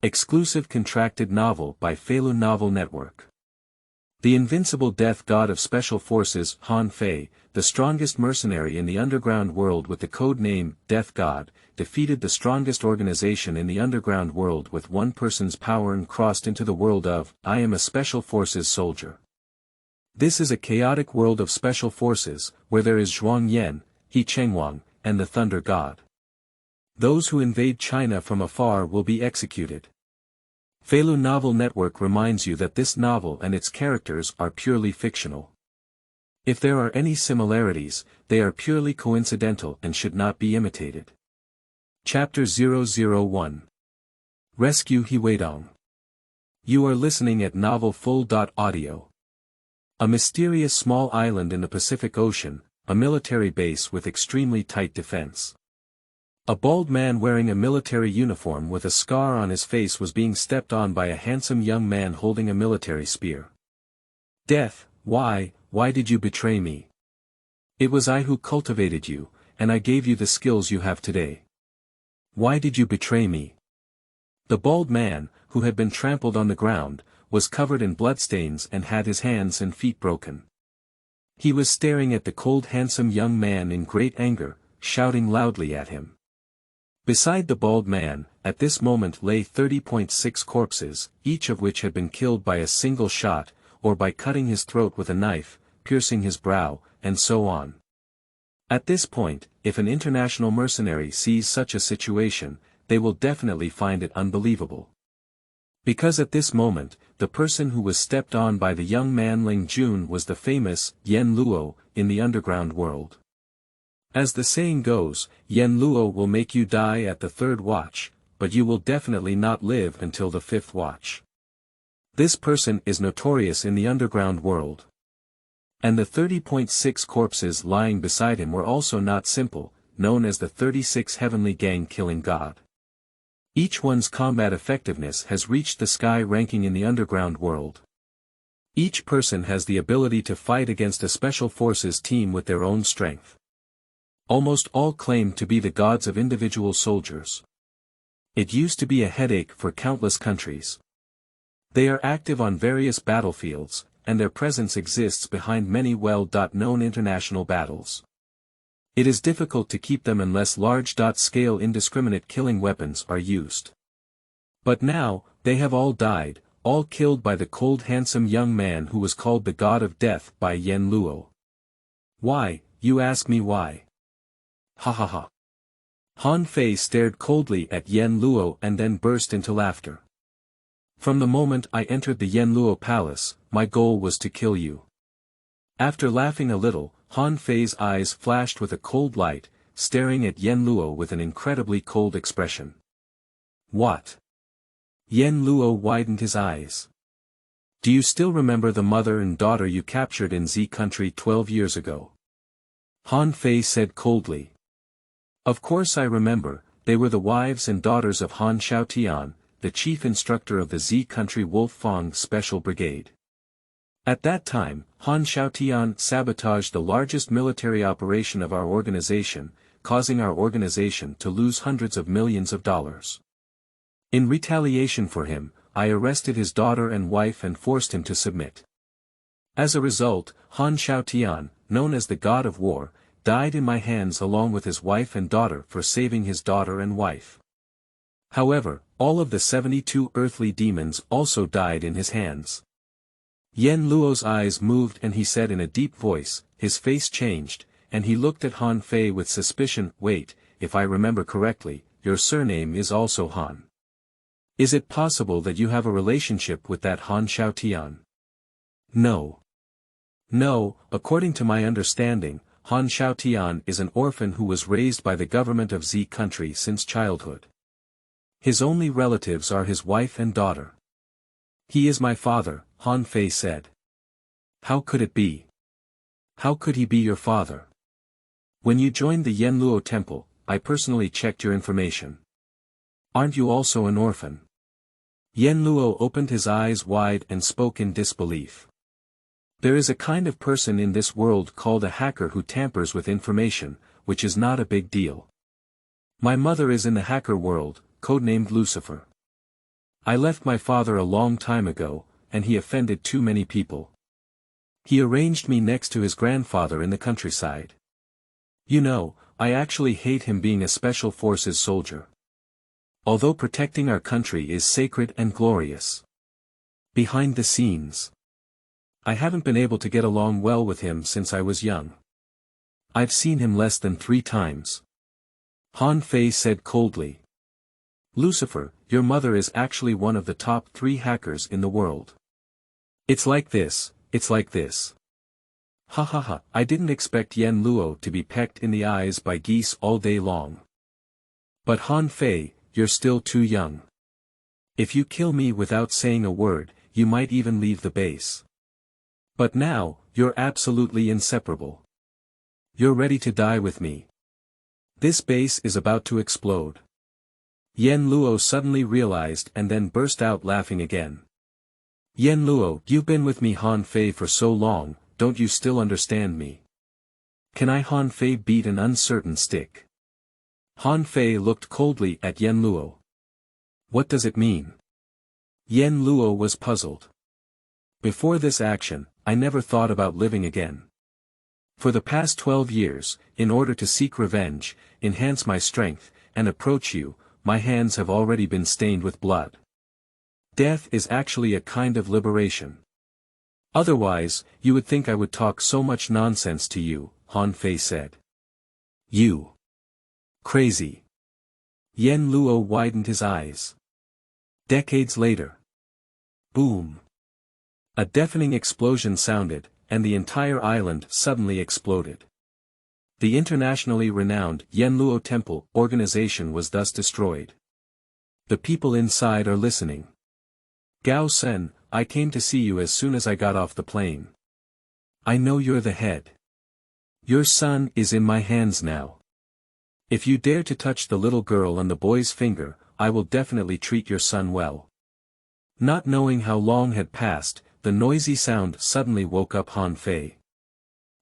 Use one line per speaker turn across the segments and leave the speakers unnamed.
Exclusive contracted novel by Feilu Novel Network. The invincible death god of special forces, Han Fei, the strongest mercenary in the underground world with the code name, Death God, defeated the strongest organization in the underground world with one person's power and crossed into the world of, I am a special forces soldier. This is a chaotic world of special forces, where there is Zhuang Yan, Chenguang, and the Thunder God. Those who invade China from afar will be executed. Feilu Novel Network reminds you that this novel and its characters are purely fictional. If there are any similarities, they are purely coincidental and should not be imitated. Chapter 001. Rescue Weidong. You are listening at novelfull.audio. A mysterious small island in the Pacific Ocean, a military base with extremely tight defense. A bald man wearing a military uniform with a scar on his face was being stepped on by a handsome young man holding a military spear. Death, why did you betray me? It was I who cultivated you, and I gave you the skills you have today. Why did you betray me? The bald man, who had been trampled on the ground, was covered in bloodstains and had his hands and feet broken. He was staring at the cold handsome young man in great anger, shouting loudly at him. Beside the bald man, at this moment lay 30.6 corpses, each of which had been killed by a single shot, or by cutting his throat with a knife, piercing his brow, and so on. At this point, if an international mercenary sees such a situation, they will definitely find it unbelievable. Because at this moment, the person who was stepped on by the young man Ling Jun was the famous Yen Luo in the underground world. As the saying goes, Yen Luo will make you die at the third watch, but you will definitely not live until the fifth watch. This person is notorious in the underground world. And the 30.6 corpses lying beside him were also not simple, known as the 36 Heavenly Gang Killing God. Each one's combat effectiveness has reached the sky ranking in the underground world. Each person has the ability to fight against a special forces team with their own strength. Almost all claim to be the gods of individual soldiers. It used to be a headache for countless countries. They are active on various battlefields, and their presence exists behind many well-known international battles. It is difficult to keep them unless large-scale indiscriminate killing weapons are used. But now, they have all died, all killed by the cold handsome young man who was called the God of Death by Yen Luo. Why, you ask me why? Ha ha ha. Han Fei stared coldly at Yen Luo and then burst into laughter. From the moment I entered the Yen Luo palace, my goal was to kill you. After laughing a little, Han Fei's eyes flashed with a cold light, staring at Yen Luo with an incredibly cold expression. What? Yen Luo widened his eyes. Do you still remember the mother and daughter you captured in Z country 12 years ago? Han Fei said coldly. Of course I remember, they were the wives and daughters of Han Xiaotian, the chief instructor of the Z country Wolfang Special Brigade. At that time, Han Xiaotian sabotaged the largest military operation of our organization, causing our organization to lose hundreds of millions of dollars. In retaliation for him, I arrested his daughter and wife and forced him to submit. As a result, Han Xiaotian, known as the God of War, died in my hands along with his wife and daughter for saving his daughter and wife. However, all of the 72 earthly demons also died in his hands. Yen Luo's eyes moved and he said in a deep voice, his face changed, and he looked at Han Fei with suspicion. Wait, if I remember correctly, your surname is also Han. Is it possible that you have a relationship with that Han Xiaotian? No. No, according to my understanding, Han Xiaotian is an orphan who was raised by the government of Z country since childhood. His only relatives are his wife and daughter. He is my father, Han Fei said. How could it be? How could he be your father? When you joined the Yen Luo temple, I personally checked your information. Aren't you also an orphan? Yen Luo opened his eyes wide and spoke in disbelief. There is a kind of person in this world called a hacker who tampers with information, which is not a big deal. My mother is in the hacker world, codenamed Lucifer. I left my father a long time ago, and he offended too many people. He arranged me next to his grandfather in the countryside. You know, I actually hate him being a special forces soldier. Although protecting our country is sacred and glorious. Behind the scenes, I haven't been able to get along well with him since I was young. I've seen him less than 3 times. Han Fei said coldly. Lucifer, your mother is actually one of the top 3 hackers in the world. It's like this, it's like this. Ha ha ha, I didn't expect Yan Luo to be pecked in the eyes by geese all day long. But Han Fei, you're still too young. If you kill me without saying a word, you might even leave the base. But now, you're absolutely inseparable. You're ready to die with me. This base is about to explode. Yan Luo suddenly realized and then burst out laughing again. Yan Luo, you've been with me Han Fei for so long, don't you still understand me? Can I Han Fei beat an uncertain stick? Han Fei looked coldly at Yan Luo. What does it mean? Yan Luo was puzzled. Before this action, I never thought about living again. For the past 12 years, in order to seek revenge, enhance my strength, and approach you, my hands have already been stained with blood. Death is actually a kind of liberation. Otherwise, you would think I would talk so much nonsense to you, Han Fei said. You. Crazy. Yan Luo widened his eyes. Decades later. Boom. A deafening explosion sounded, and the entire island suddenly exploded. The internationally renowned Yan Luo Temple organization was thus destroyed. The people inside are listening. Gao Sen, I came to see you as soon as I got off the plane. I know you're the head. Your son is in my hands now. If you dare to touch the little girl on the boy's finger, I will definitely treat your son well. Not knowing how long had passed, the noisy sound suddenly woke up Han Fei.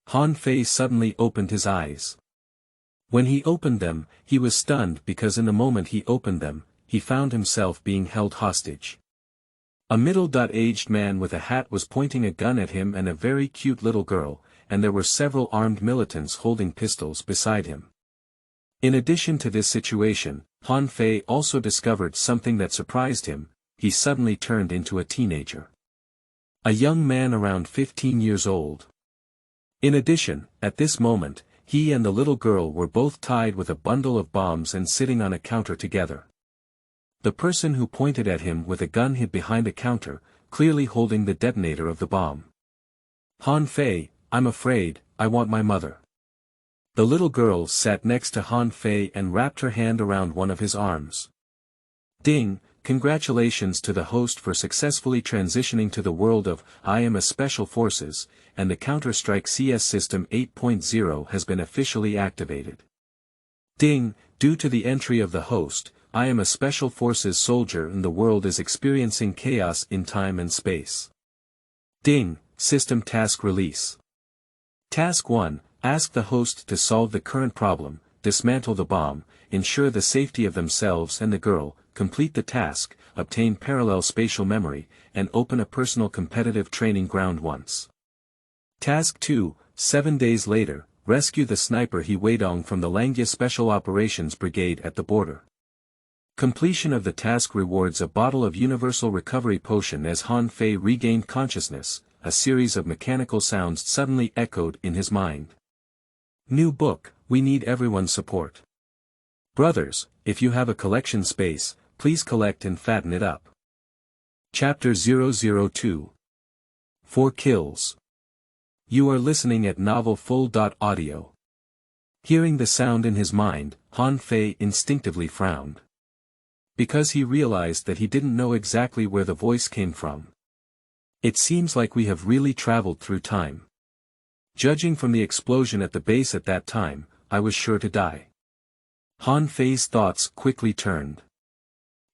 Han Fei suddenly opened his eyes. When he opened them, he was stunned because in the moment he opened them, he found himself being held hostage. A middle-aged man with a hat was pointing a gun at him and a very cute little girl, and there were several armed militants holding pistols beside him. In addition to this situation, Han Fei also discovered something that surprised him. He suddenly turned into a teenager. A young man around 15 years old. In addition, at this moment, he and the little girl were both tied with a bundle of bombs and sitting on a counter together. The person who pointed at him with a gun hid behind a counter, clearly holding the detonator of the bomb. Han Fei, I'm afraid, I want my mother. The little girl sat next to Han Fei and wrapped her hand around one of his arms. Ding, congratulations to the host for successfully transitioning to the world of I Am a Special Forces, and the Counter-Strike CS System 8.0 has been officially activated. Ding, due to the entry of the host, I am a Special Forces soldier and the world is experiencing chaos in time and space. Ding, System Task Release. Task 1, ask the host to solve the current problem, dismantle the bomb, ensure the safety of themselves and the girl, complete the task, obtain parallel spatial memory, and open a personal competitive training ground once. Task 2, 7 days later, rescue the sniper He Weidong from the Langya Special Operations Brigade at the border. Completion of the task rewards a bottle of Universal Recovery Potion as Han Fei regained consciousness. A series of mechanical sounds suddenly echoed in his mind. New book, we need everyone's support. Brothers, if you have a collection space, please collect and fatten it up. Chapter 002. 4 Kills. You are listening at novelfull.audio. Hearing the sound in his mind, Han Fei instinctively frowned. Because he realized that he didn't know exactly where the voice came from. It seems like we have really traveled through time. Judging from the explosion at the base at that time, I was sure to die. Han Fei's thoughts quickly turned.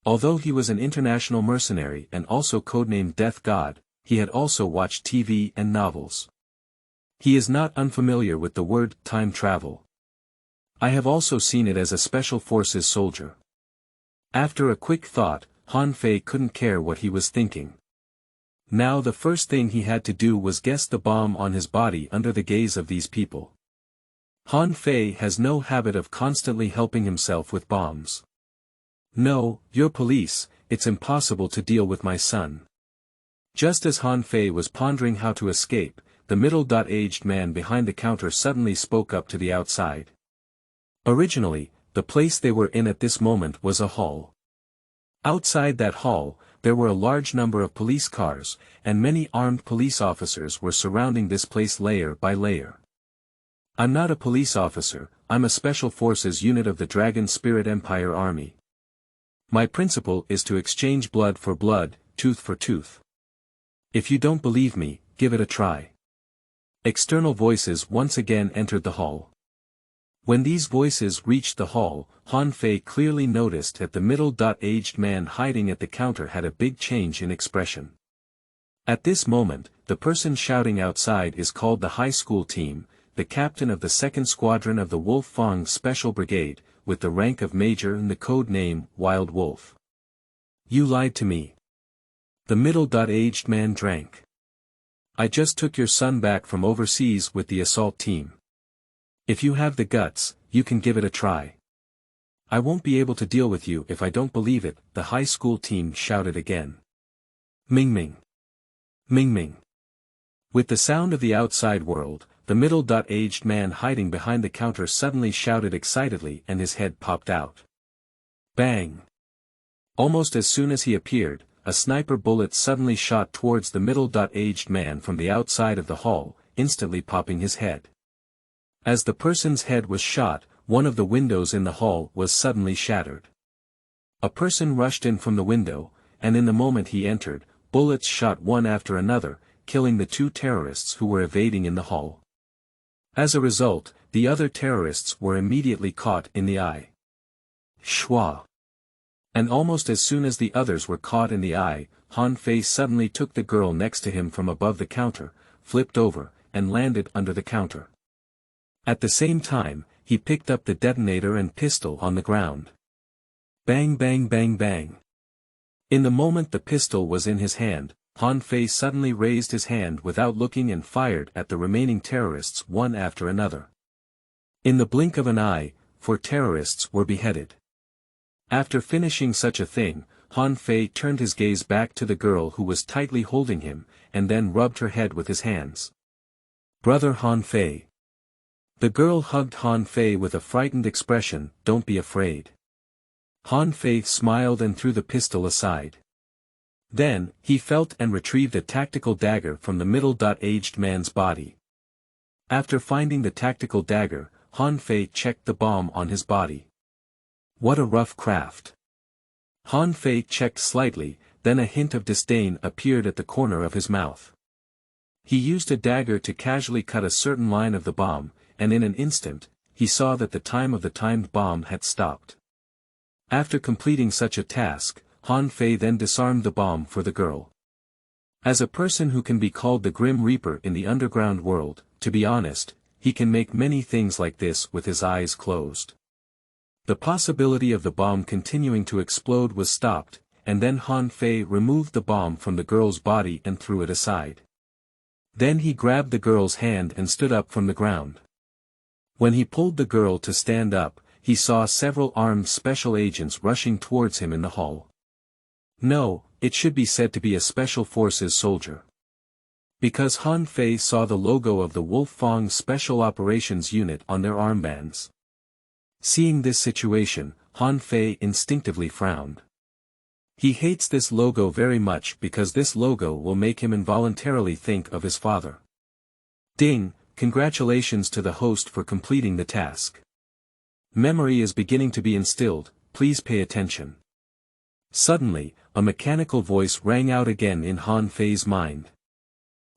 Although he was an international mercenary and also codenamed Death God, he had also watched TV and novels. He is not unfamiliar with the word time travel. I have also seen it as a special forces soldier. After a quick thought, Han Fei couldn't care what he was thinking. Now the first thing he had to do was guess the bomb on his body under the gaze of these people. Han Fei has no habit of constantly helping himself with bombs. No, you're police, it's impossible to deal with my son. Just as Han Fei was pondering how to escape, the middle-aged man behind the counter suddenly spoke up to the outside. Originally, the place they were in at this moment was a hall. Outside that hall, there were a large number of police cars, and many armed police officers were surrounding this place layer by layer. I'm not a police officer, I'm a special forces unit of the Dragon Spirit Empire Army. My principle is to exchange blood for blood, tooth for tooth. If you don't believe me, give it a try. External voices once again entered the hall. When these voices reached the hall, Han Fei clearly noticed that the middle-aged man hiding at the counter had a big change in expression. At this moment, the person shouting outside is called the high school team, the captain of the 2nd Squadron of the Wolf Fang Special Brigade, with the rank of Major and the code name, Wild Wolf. You lied to me. The middle-aged man drank. I just took your son back from overseas with the assault team. If you have the guts, you can give it a try. I won't be able to deal with you if I don't believe it, the high school team shouted again. Ming Ming. Ming Ming. With the sound of the outside world, the middle-aged man hiding behind the counter suddenly shouted excitedly and his head popped out. Bang! Almost as soon as he appeared, a sniper bullet suddenly shot towards the middle-aged man from the outside of the hall, instantly popping his head. As the person's head was shot, one of the windows in the hall was suddenly shattered. A person rushed in from the window, and in the moment he entered, bullets shot one after another, killing the 2 terrorists who were evading in the hall. As a result, the other terrorists were immediately caught in the eye. Shwa. And almost as soon as the others were caught in the eye, Han Fei suddenly took the girl next to him from above the counter, flipped over, and landed under the counter. At the same time, he picked up the detonator and pistol on the ground. Bang bang bang bang. In the moment the pistol was in his hand, Han Fei suddenly raised his hand without looking and fired at the remaining terrorists one after another. In the blink of an eye, 4 terrorists were beheaded. After finishing such a thing, Han Fei turned his gaze back to the girl who was tightly holding him, and then rubbed her head with his hands. Brother Han Fei. The girl hugged Han Fei with a frightened expression, don't be afraid. Han Fei smiled and threw the pistol aside. Then, he felt and retrieved a tactical dagger from the middle-aged man's body. After finding the tactical dagger, Han Fei checked the bomb on his body. What a rough craft. Han Fei checked slightly, then a hint of disdain appeared at the corner of his mouth. He used a dagger to casually cut a certain line of the bomb, and in an instant, he saw that the time of the timed bomb had stopped. After completing such a task, Han Fei then disarmed the bomb for the girl. As a person who can be called the Grim Reaper in the underground world, to be honest, he can make many things like this with his eyes closed. The possibility of the bomb continuing to explode was stopped, and then Han Fei removed the bomb from the girl's body and threw it aside. Then he grabbed the girl's hand and stood up from the ground. When he pulled the girl to stand up, he saw several armed special agents rushing towards him in the hall. No, it should be said to be a special forces soldier. Because Han Fei saw the logo of the Wolf Fang Special Operations Unit on their armbands. Seeing this situation, Han Fei instinctively frowned. He hates this logo very much because this logo will make him involuntarily think of his father. Ding, congratulations to the host for completing the task. Memory is beginning to be instilled, please pay attention. Suddenly, a mechanical voice rang out again in Han Fei's mind.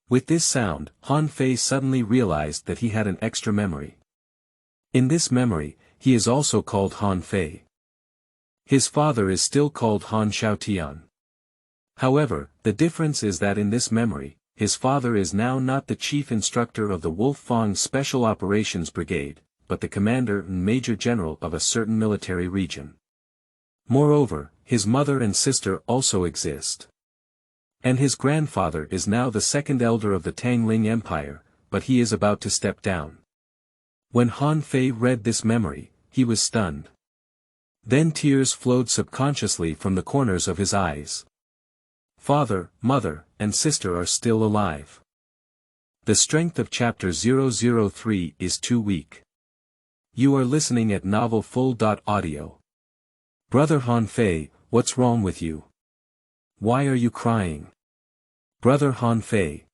With this sound, Han Fei suddenly realized that he had an extra memory. In this memory, he is also called Han Fei. His father is still called Han Xiaotian. However, the difference is that in this memory, his father is now not the chief instructor of the Wolf Fang Special Operations Brigade, but the commander and major general of a certain military region. Moreover, his mother and sister also exist. And his grandfather is now the second elder of the Tangling Empire, but he is about to step down. When Han Fei read this memory, he was stunned. Then tears flowed subconsciously from the corners of his eyes. Father, mother, and sister are still alive. The strength of Chapter 003 is too weak. You are listening at novelfull.audio. Brother Han Fei, what's wrong with you? Why are you crying? Brother Han Fei.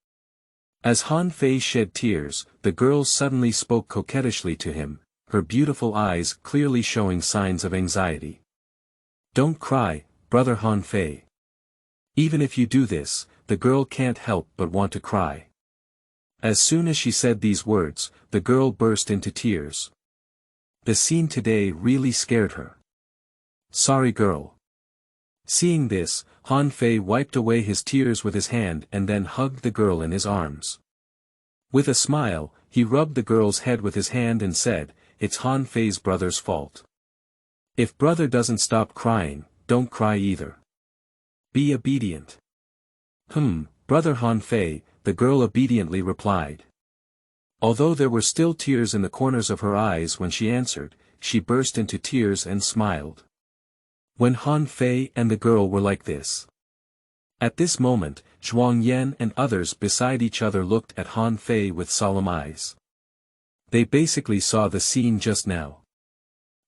As Han Fei shed tears, the girl suddenly spoke coquettishly to him, her beautiful eyes clearly showing signs of anxiety. Don't cry, Brother Han Fei. Even if you do this, the girl can't help but want to cry. As soon as she said these words, the girl burst into tears. The scene today really scared her. Sorry girl. Seeing this, Han Fei wiped away his tears with his hand and then hugged the girl in his arms. With a smile, he rubbed the girl's head with his hand and said, "It's Han Fei's brother's fault. If brother doesn't stop crying, don't cry either. Be obedient." Brother Han Fei, the girl obediently replied. Although there were still tears in the corners of her eyes when she answered, she burst into tears and smiled. When Han Fei and the girl were like this. At this moment, Zhuang Yan and others beside each other looked at Han Fei with solemn eyes. They basically saw the scene just now.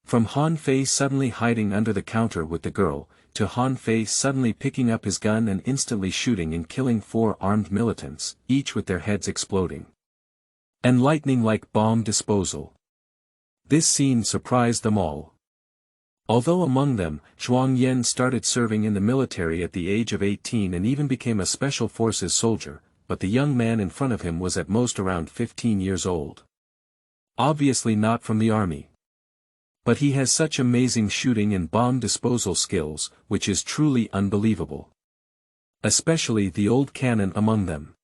From Han Fei suddenly hiding under the counter with the girl, to Han Fei suddenly picking up his gun and instantly shooting and killing 4 armed militants, each with their heads exploding. And lightning-like bomb disposal. This scene surprised them all. Although among them, Zhuang Yan started serving in the military at the age of 18 and even became a special forces soldier, but the young man in front of him was at most around 15 years old. Obviously not from the army. But he has such amazing shooting and bomb disposal skills, which is truly unbelievable. Especially the old cannon among them.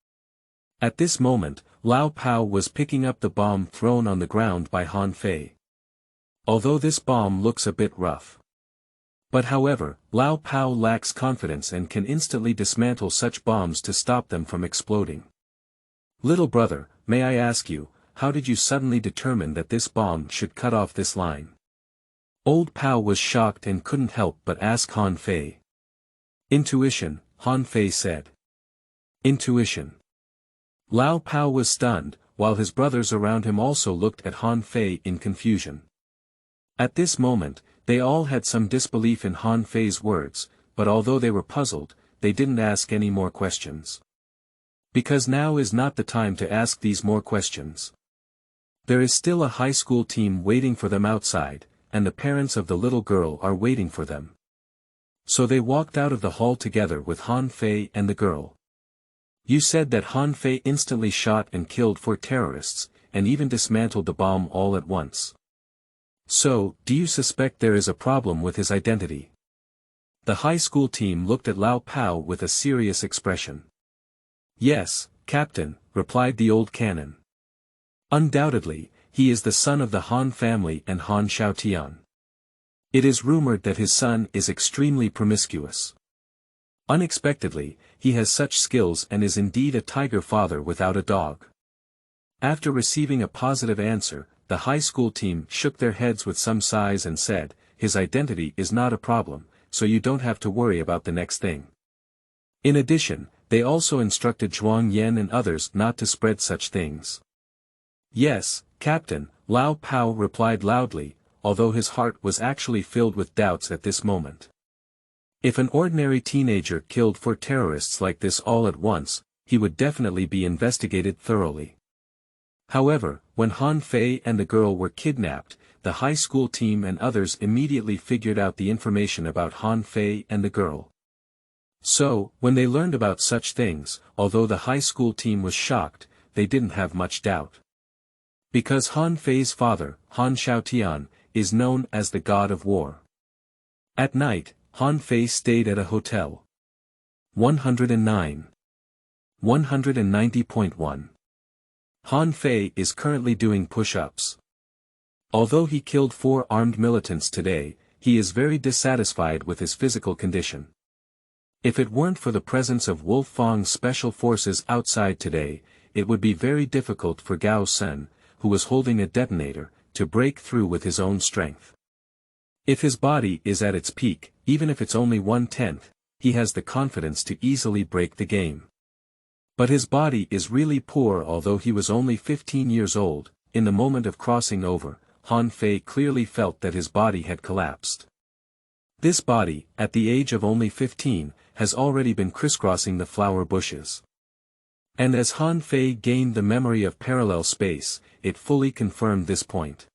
At this moment, Lao Pao was picking up the bomb thrown on the ground by Han Fei. Although this bomb looks a bit rough. But however, Lao Pao lacks confidence and can instantly dismantle such bombs to stop them from exploding. Little brother, may I ask you, how did you suddenly determine that this bomb should cut off this line? Old Pao was shocked and couldn't help but ask Han Fei. Intuition, Han Fei said. Intuition. Lao Pao was stunned, while his brothers around him also looked at Han Fei in confusion. At this moment, they all had some disbelief in Han Fei's words, but although they were puzzled, they didn't ask any more questions. Because now is not the time to ask these more questions. There is still a high school team waiting for them outside, and the parents of the little girl are waiting for them. So they walked out of the hall together with Han Fei and the girl. You said that Han Fei instantly shot and killed 4 terrorists, and even dismantled the bomb all at once. So, do you suspect there is a problem with his identity? The high school team looked at Lao Pao with a serious expression. Yes, Captain, replied the old cannon. Undoubtedly, he is the son of the Han family and Han Xiaotian. It is rumored that his son is extremely promiscuous. Unexpectedly, he has such skills and is indeed a tiger father without a dog. After receiving a positive answer, the high school team shook their heads with some sighs and said, his identity is not a problem, so you don't have to worry about the next thing. In addition, they also instructed Zhuang Yan and others not to spread such things. Yes, Captain, Lao Pao replied loudly, although his heart was actually filled with doubts at this moment. If an ordinary teenager killed 4 terrorists like this all at once, he would definitely be investigated thoroughly. However, when Han Fei and the girl were kidnapped, the high school team and others immediately figured out the information about Han Fei and the girl. So, when they learned about such things, although the high school team was shocked, they didn't have much doubt. Because Han Fei's father, Han Xiaotian, is known as the god of war. At night, Han Fei stayed at a hotel. 109. 190.1. Han Fei is currently doing push-ups. Although he killed 4 armed militants today, he is very dissatisfied with his physical condition. If it weren't for the presence of Wolf Fang's special forces outside today, it would be very difficult for Gao Sen, who was holding a detonator, to break through with his own strength. If his body is at its peak, even if it's only 1/10, he has the confidence to easily break the game. But his body is really poor. Although he was only 15 years old, in the moment of crossing over, Han Fei clearly felt that his body had collapsed. This body, at the age of only 15, has already been crisscrossing the flower bushes. And as Han Fei gained the memory of parallel space, it fully confirmed this point.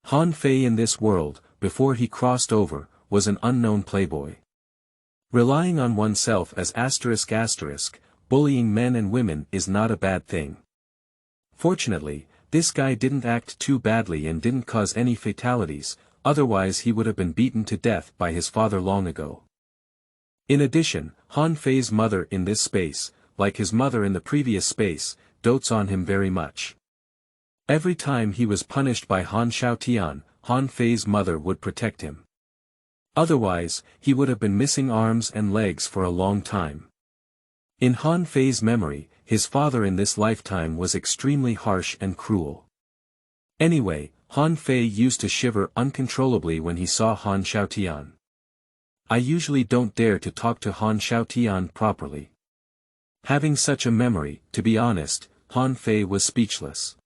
Han Fei in this world, before he crossed over, was an unknown playboy. Relying on oneself as ***, bullying men and women is not a bad thing. Fortunately, this guy didn't act too badly and didn't cause any fatalities, otherwise he would have been beaten to death by his father long ago. In addition, Han Fei's mother in this space, like his mother in the previous space, dotes on him very much. Every time he was punished by Han Xiaotian, Han Fei's mother would protect him. Otherwise, he would have been missing arms and legs for a long time. In Han Fei's memory, his father in this lifetime was extremely harsh and cruel. Anyway, Han Fei used to shiver uncontrollably when he saw Han Xiaotian. I usually don't dare to talk to Han Xiaotian properly. Having such a memory, to be honest, Han Fei was speechless.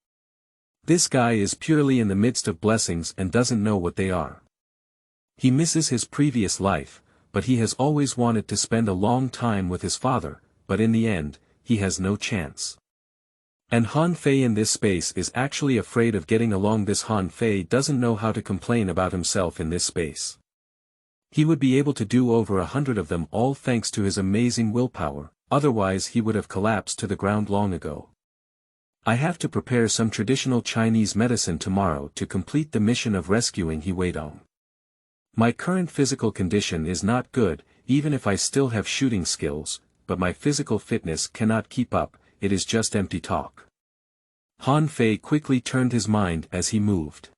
This guy is purely in the midst of blessings and doesn't know what they are. He misses his previous life, but he has always wanted to spend a long time with his father, but in the end, he has no chance. And Han Fei in this space is actually afraid of getting along. This Han Fei doesn't know how to complain about himself in this space. He would be able to do over 100 of them all thanks to his amazing willpower, otherwise he would have collapsed to the ground long ago. I have to prepare some traditional Chinese medicine tomorrow to complete the mission of rescuing Weidong. My current physical condition is not good, even if I still have shooting skills, but my physical fitness cannot keep up. It is just empty talk. Han Fei quickly turned his mind as he moved.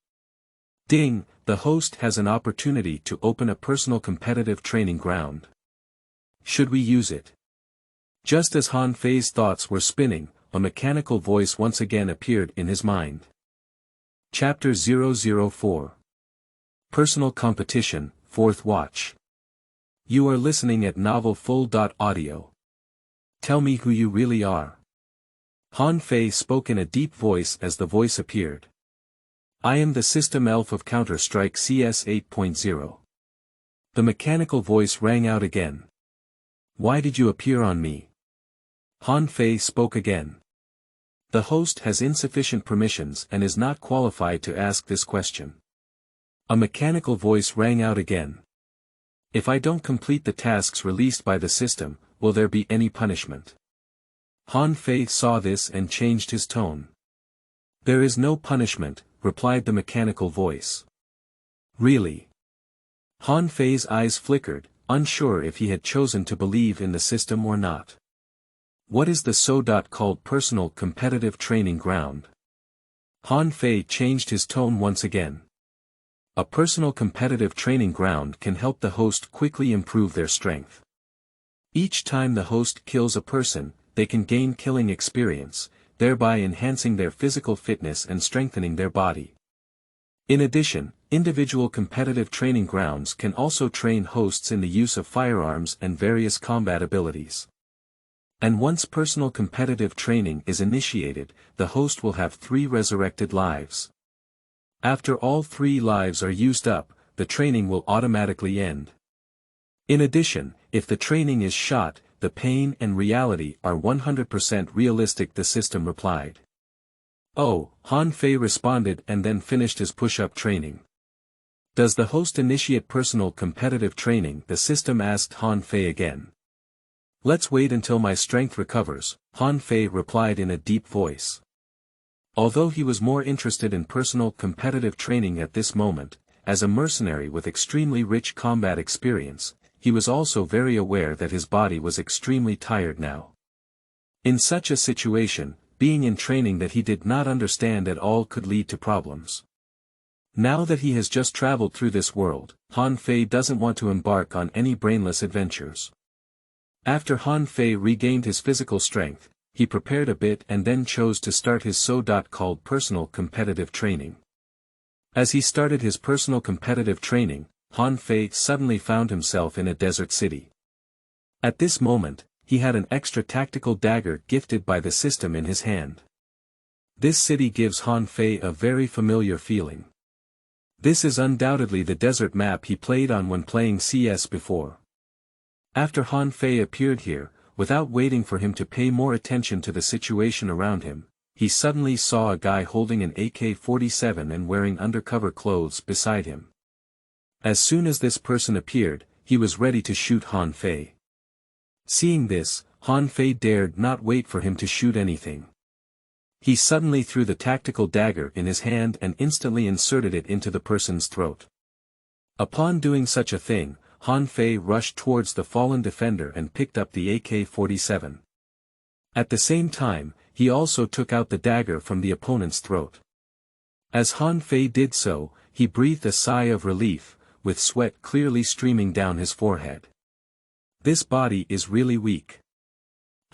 Ding, the host has an opportunity to open a personal competitive training ground. Should we use it? Just as Han Fei's thoughts were spinning, a mechanical voice once again appeared in his mind. Chapter 004. Personal Competition, 4th Watch. You are listening at novelfull.audio. Tell me who you really are. Han Fei spoke in a deep voice as the voice appeared. I am the System Elf of Counter-Strike CS 8.0. The mechanical voice rang out again. Why did you appear on me? Han Fei spoke again. The host has insufficient permissions and is not qualified to ask this question. A mechanical voice rang out again. If I don't complete the tasks released by the system, will there be any punishment? Han Fei saw this and changed his tone. There is no punishment, replied the mechanical voice. Really? Han Fei's eyes flickered, unsure if he had chosen to believe in the system or not. What is the so-called personal competitive training ground? Han Fei changed his tone once again. A personal competitive training ground can help the host quickly improve their strength. Each time the host kills a person, they can gain killing experience, thereby enhancing their physical fitness and strengthening their body. In addition, individual competitive training grounds can also train hosts in the use of firearms and various combat abilities. And once personal competitive training is initiated, the host will have 3 resurrected lives. After all 3 lives are used up, the training will automatically end. In addition, if the training is shot, the pain and reality are 100% realistic, the system replied. Oh, Han Fei responded and then finished his push-up training. Does the host initiate personal competitive training? The system asked Han Fei again. Let's wait until my strength recovers, Han Fei replied in a deep voice. Although he was more interested in personal competitive training at this moment, as a mercenary with extremely rich combat experience, he was also very aware that his body was extremely tired now. In such a situation, being in training that he did not understand at all could lead to problems. Now that he has just traveled through this world, Han Fei doesn't want to embark on any brainless adventures. After Han Fei regained his physical strength, he prepared a bit and then chose to start his so-called personal competitive training. As he started his personal competitive training, Han Fei suddenly found himself in a desert city. At this moment, he had an extra tactical dagger gifted by the system in his hand. This city gives Han Fei a very familiar feeling. This is undoubtedly the desert map he played on when playing CS before. After Han Fei appeared here, without waiting for him to pay more attention to the situation around him, he suddenly saw a guy holding an AK-47 and wearing undercover clothes beside him. As soon as this person appeared, he was ready to shoot Han Fei. Seeing this, Han Fei dared not wait for him to shoot anything. He suddenly threw the tactical dagger in his hand and instantly inserted it into the person's throat. Upon doing such a thing, Han Fei rushed towards the fallen defender and picked up the AK-47. At the same time, he also took out the dagger from the opponent's throat. As Han Fei did so, he breathed a sigh of relief, with sweat clearly streaming down his forehead. This body is really weak.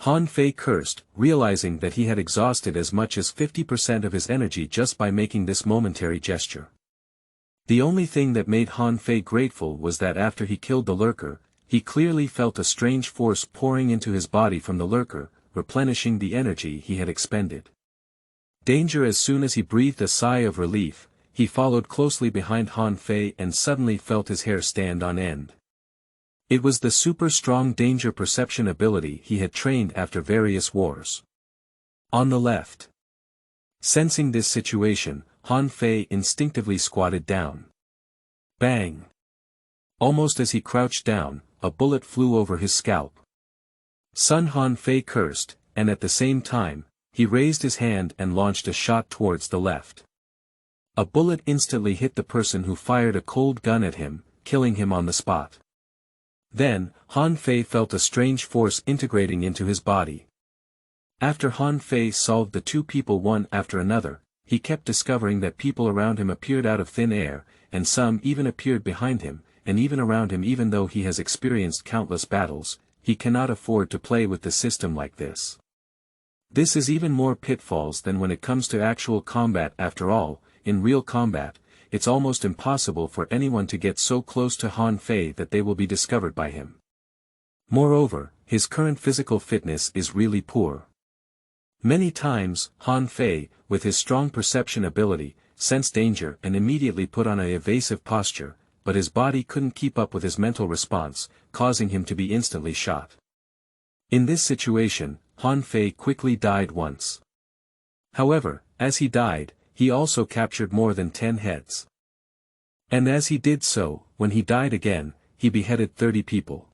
Han Fei cursed, realizing that he had exhausted as much as 50% of his energy just by making this momentary gesture. The only thing that made Han Fei grateful was that after he killed the lurker, he clearly felt a strange force pouring into his body from the lurker, replenishing the energy he had expended. Danger. As soon as he breathed a sigh of relief, he followed closely behind Han Fei and suddenly felt his hair stand on end. It was the super strong danger perception ability he had trained after various wars. On the left. Sensing this situation, Han Fei instinctively squatted down. Bang! Almost as he crouched down, a bullet flew over his scalp. Han Fei cursed, and at the same time, he raised his hand and launched a shot towards the left. A bullet instantly hit the person who fired a cold gun at him, killing him on the spot. Then, Han Fei felt a strange force integrating into his body. After Han Fei solved the two people one after another, he kept discovering that people around him appeared out of thin air, and some even appeared behind him, and even around him. Even though he has experienced countless battles, he cannot afford to play with the system like this. This is even more pitfalls than when it comes to actual combat. After all, in real combat, it's almost impossible for anyone to get so close to Han Fei that they will be discovered by him. Moreover, his current physical fitness is really poor. Many times, Han Fei, with his strong perception ability, sensed danger and immediately put on an evasive posture, but his body couldn't keep up with his mental response, causing him to be instantly shot. In this situation, Han Fei quickly died once. However, as he died, he also captured more than 10 heads. And as he did so, when he died again, he beheaded 30 people.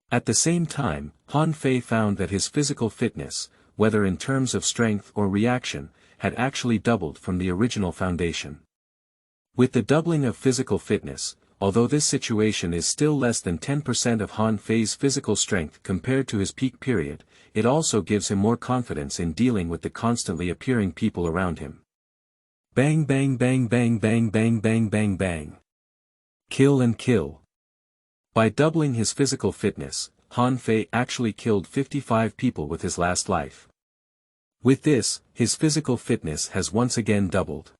At the same time, Han Fei found that his physical fitness, whether in terms of strength or reaction, had actually doubled from the original foundation. With the doubling of physical fitness, although this situation is still less than 10% of Han Fei's physical strength compared to his peak period, it also gives him more confidence in dealing with the constantly appearing people around him. Bang bang bang bang bang bang bang bang bang. Kill and kill. By doubling his physical fitness, Han Fei actually killed 55 people with his last life. With this, his physical fitness has once again doubled.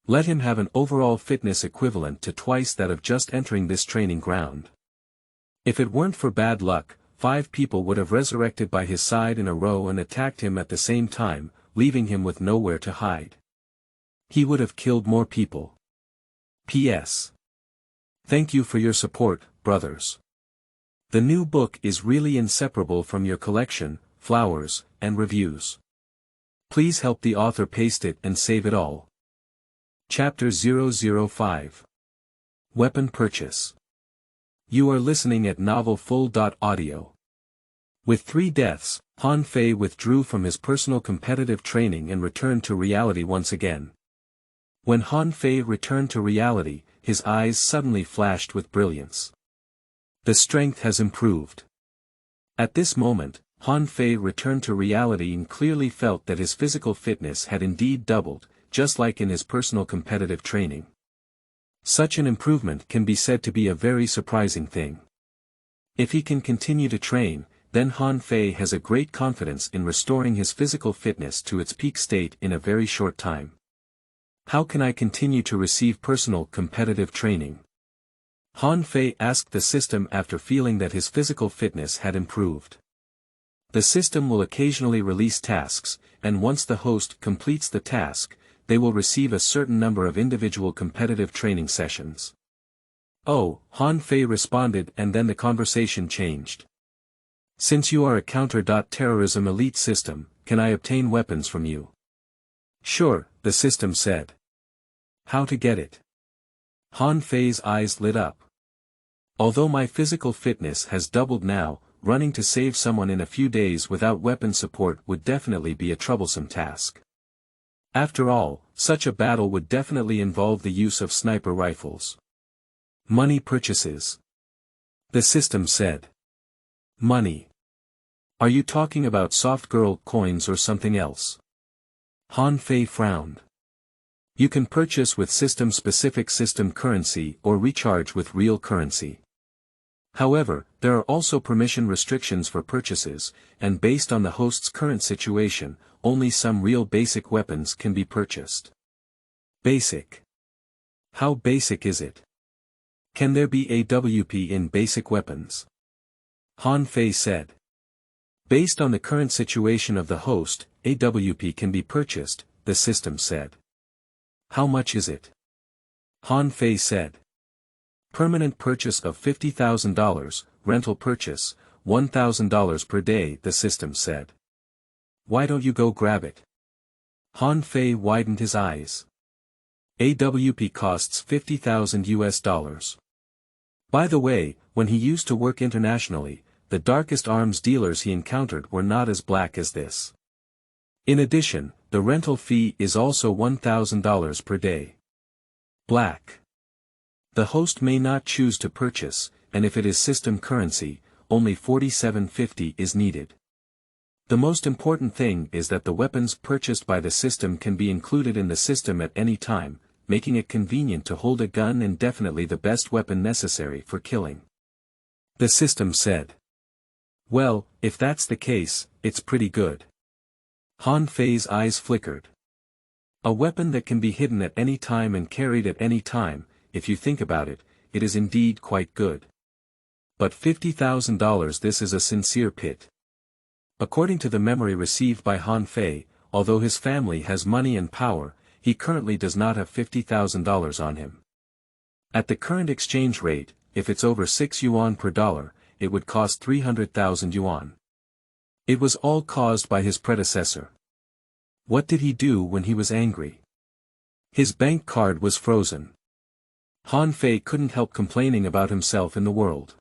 Let him have an overall fitness equivalent to twice that of just entering this training ground. If it weren't for bad luck, 5 people would have resurrected by his side in a row and attacked him at the same time, leaving him with nowhere to hide. He would have killed more people. P.S. Thank you for your support, brothers. The new book is really inseparable from your collection, flowers, and reviews. Please help the author paste it and save it all. Chapter 005. Weapon Purchase. You are listening at novelfull.audio. With 3 deaths, Han Fei withdrew from his personal competitive training and returned to reality once again. When Han Fei returned to reality, his eyes suddenly flashed with brilliance. The strength has improved. At this moment, Han Fei returned to reality and clearly felt that his physical fitness had indeed doubled, just like in his personal competitive training. Such an improvement can be said to be a very surprising thing. If he can continue to train, then Han Fei has a great confidence in restoring his physical fitness to its peak state in a very short time. How can I continue to receive personal competitive training? Han Fei asked the system after feeling that his physical fitness had improved. The system will occasionally release tasks, and once the host completes the task, they will receive a certain number of individual competitive training sessions. Oh, Han Fei responded, and then the conversation changed. Since you are a counter-terrorism elite system, can I obtain weapons from you? Sure, the system said. How to get it? Han Fei's eyes lit up. Although my physical fitness has doubled now, running to save someone in a few days without weapon support would definitely be a troublesome task. After all, such a battle would definitely involve the use of sniper rifles. Money purchases. The system said. Money. Are you talking about soft girl coins or something else? Han Fei frowned. You can purchase with system-specific system currency or recharge with real currency. However, there are also permission restrictions for purchases, and based on the host's current situation, only some real basic weapons can be purchased. Basic. How basic is it? Can there be AWP in basic weapons? Han Fei said. Based on the current situation of the host, AWP can be purchased, the system said. How much is it? Han Fei said. Permanent purchase of $50,000, rental purchase, $1,000 per day, the system said. Why don't you go grab it? Han Fei widened his eyes. AWP costs $50,000. By the way, when he used to work internationally, the darkest arms dealers he encountered were not as black as this. In addition, the rental fee is also $1,000 per day. Black. The host may not choose to purchase, and if it is system currency, only $47.50 is needed. The most important thing is that the weapons purchased by the system can be included in the system at any time, making it convenient to hold a gun and definitely the best weapon necessary for killing. The system said. Well, if that's the case, it's pretty good. Han Fei's eyes flickered. A weapon that can be hidden at any time and carried at any time, if you think about it, it is indeed quite good. But $50,000, this is a sincere pit. According to the memory received by Han Fei, although his family has money and power, he currently does not have $50,000 on him. At the current exchange rate, if it's over 6 yuan per dollar, it would cost 300,000 yuan. It was all caused by his predecessor. What did he do when he was angry? His bank card was frozen. Han Fei couldn't help complaining about himself in the world.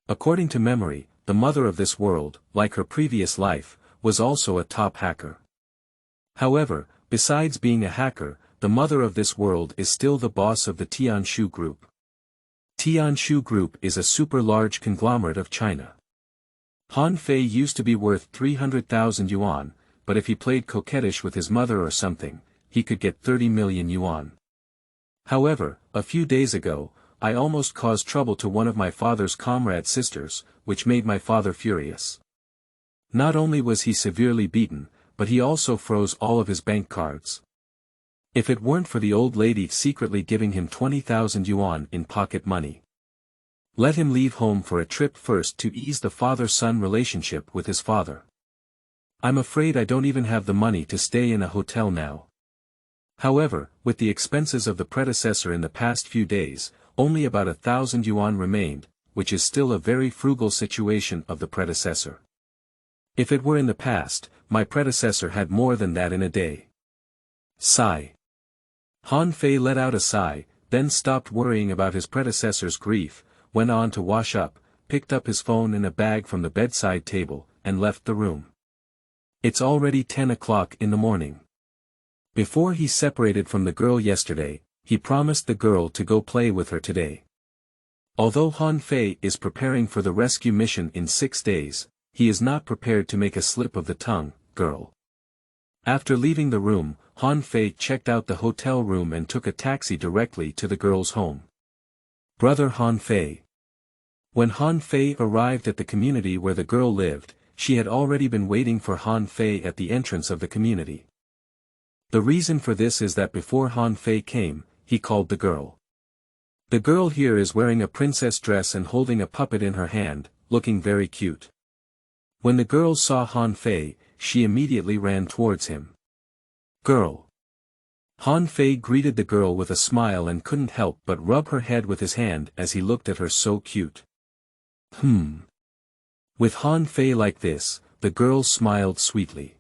According to memory, the mother of this world, like her previous life, was also a top hacker. However, besides being a hacker, the mother of this world is still the boss of the Tianshu Group. Tianshu Group is a super large conglomerate of China. Han Fei used to be worth 300,000 yuan, but if he played coquettish with his mother or something, he could get 30 million yuan. However, a few days ago, I almost caused trouble to one of my father's comrade sisters, which made my father furious. Not only was he severely beaten, but he also froze all of his bank cards. If it weren't for the old lady secretly giving him 20,000 yuan in pocket money. Let him leave home for a trip first to ease the father-son relationship with his father. I'm afraid I don't even have the money to stay in a hotel now. However, with the expenses of the predecessor in the past few days, only about 1,000 yuan remained, which is still a very frugal situation of the predecessor. If it were in the past, my predecessor had more than that in a day. Sigh. Han Fei let out a sigh, then stopped worrying about his predecessor's grief, went on to wash up, picked up his phone in a bag from the bedside table, and left the room. It's already 10 o'clock in the morning. Before he separated from the girl yesterday, he promised the girl to go play with her today. Although Han Fei is preparing for the rescue mission in 6 days, he is not prepared to make a slip of the tongue, girl. After leaving the room, Han Fei checked out the hotel room and took a taxi directly to the girl's home. Brother Han Fei. When Han Fei arrived at the community where the girl lived, she had already been waiting for Han Fei at the entrance of the community. The reason for this is that before Han Fei came, he called the girl. The girl here is wearing a princess dress and holding a puppet in her hand, looking very cute. When the girl saw Han Fei, she immediately ran towards him. Girl. Han Fei greeted the girl with a smile and couldn't help but rub her head with his hand as he looked at her so cute. With Han Fei like this, the girl smiled sweetly.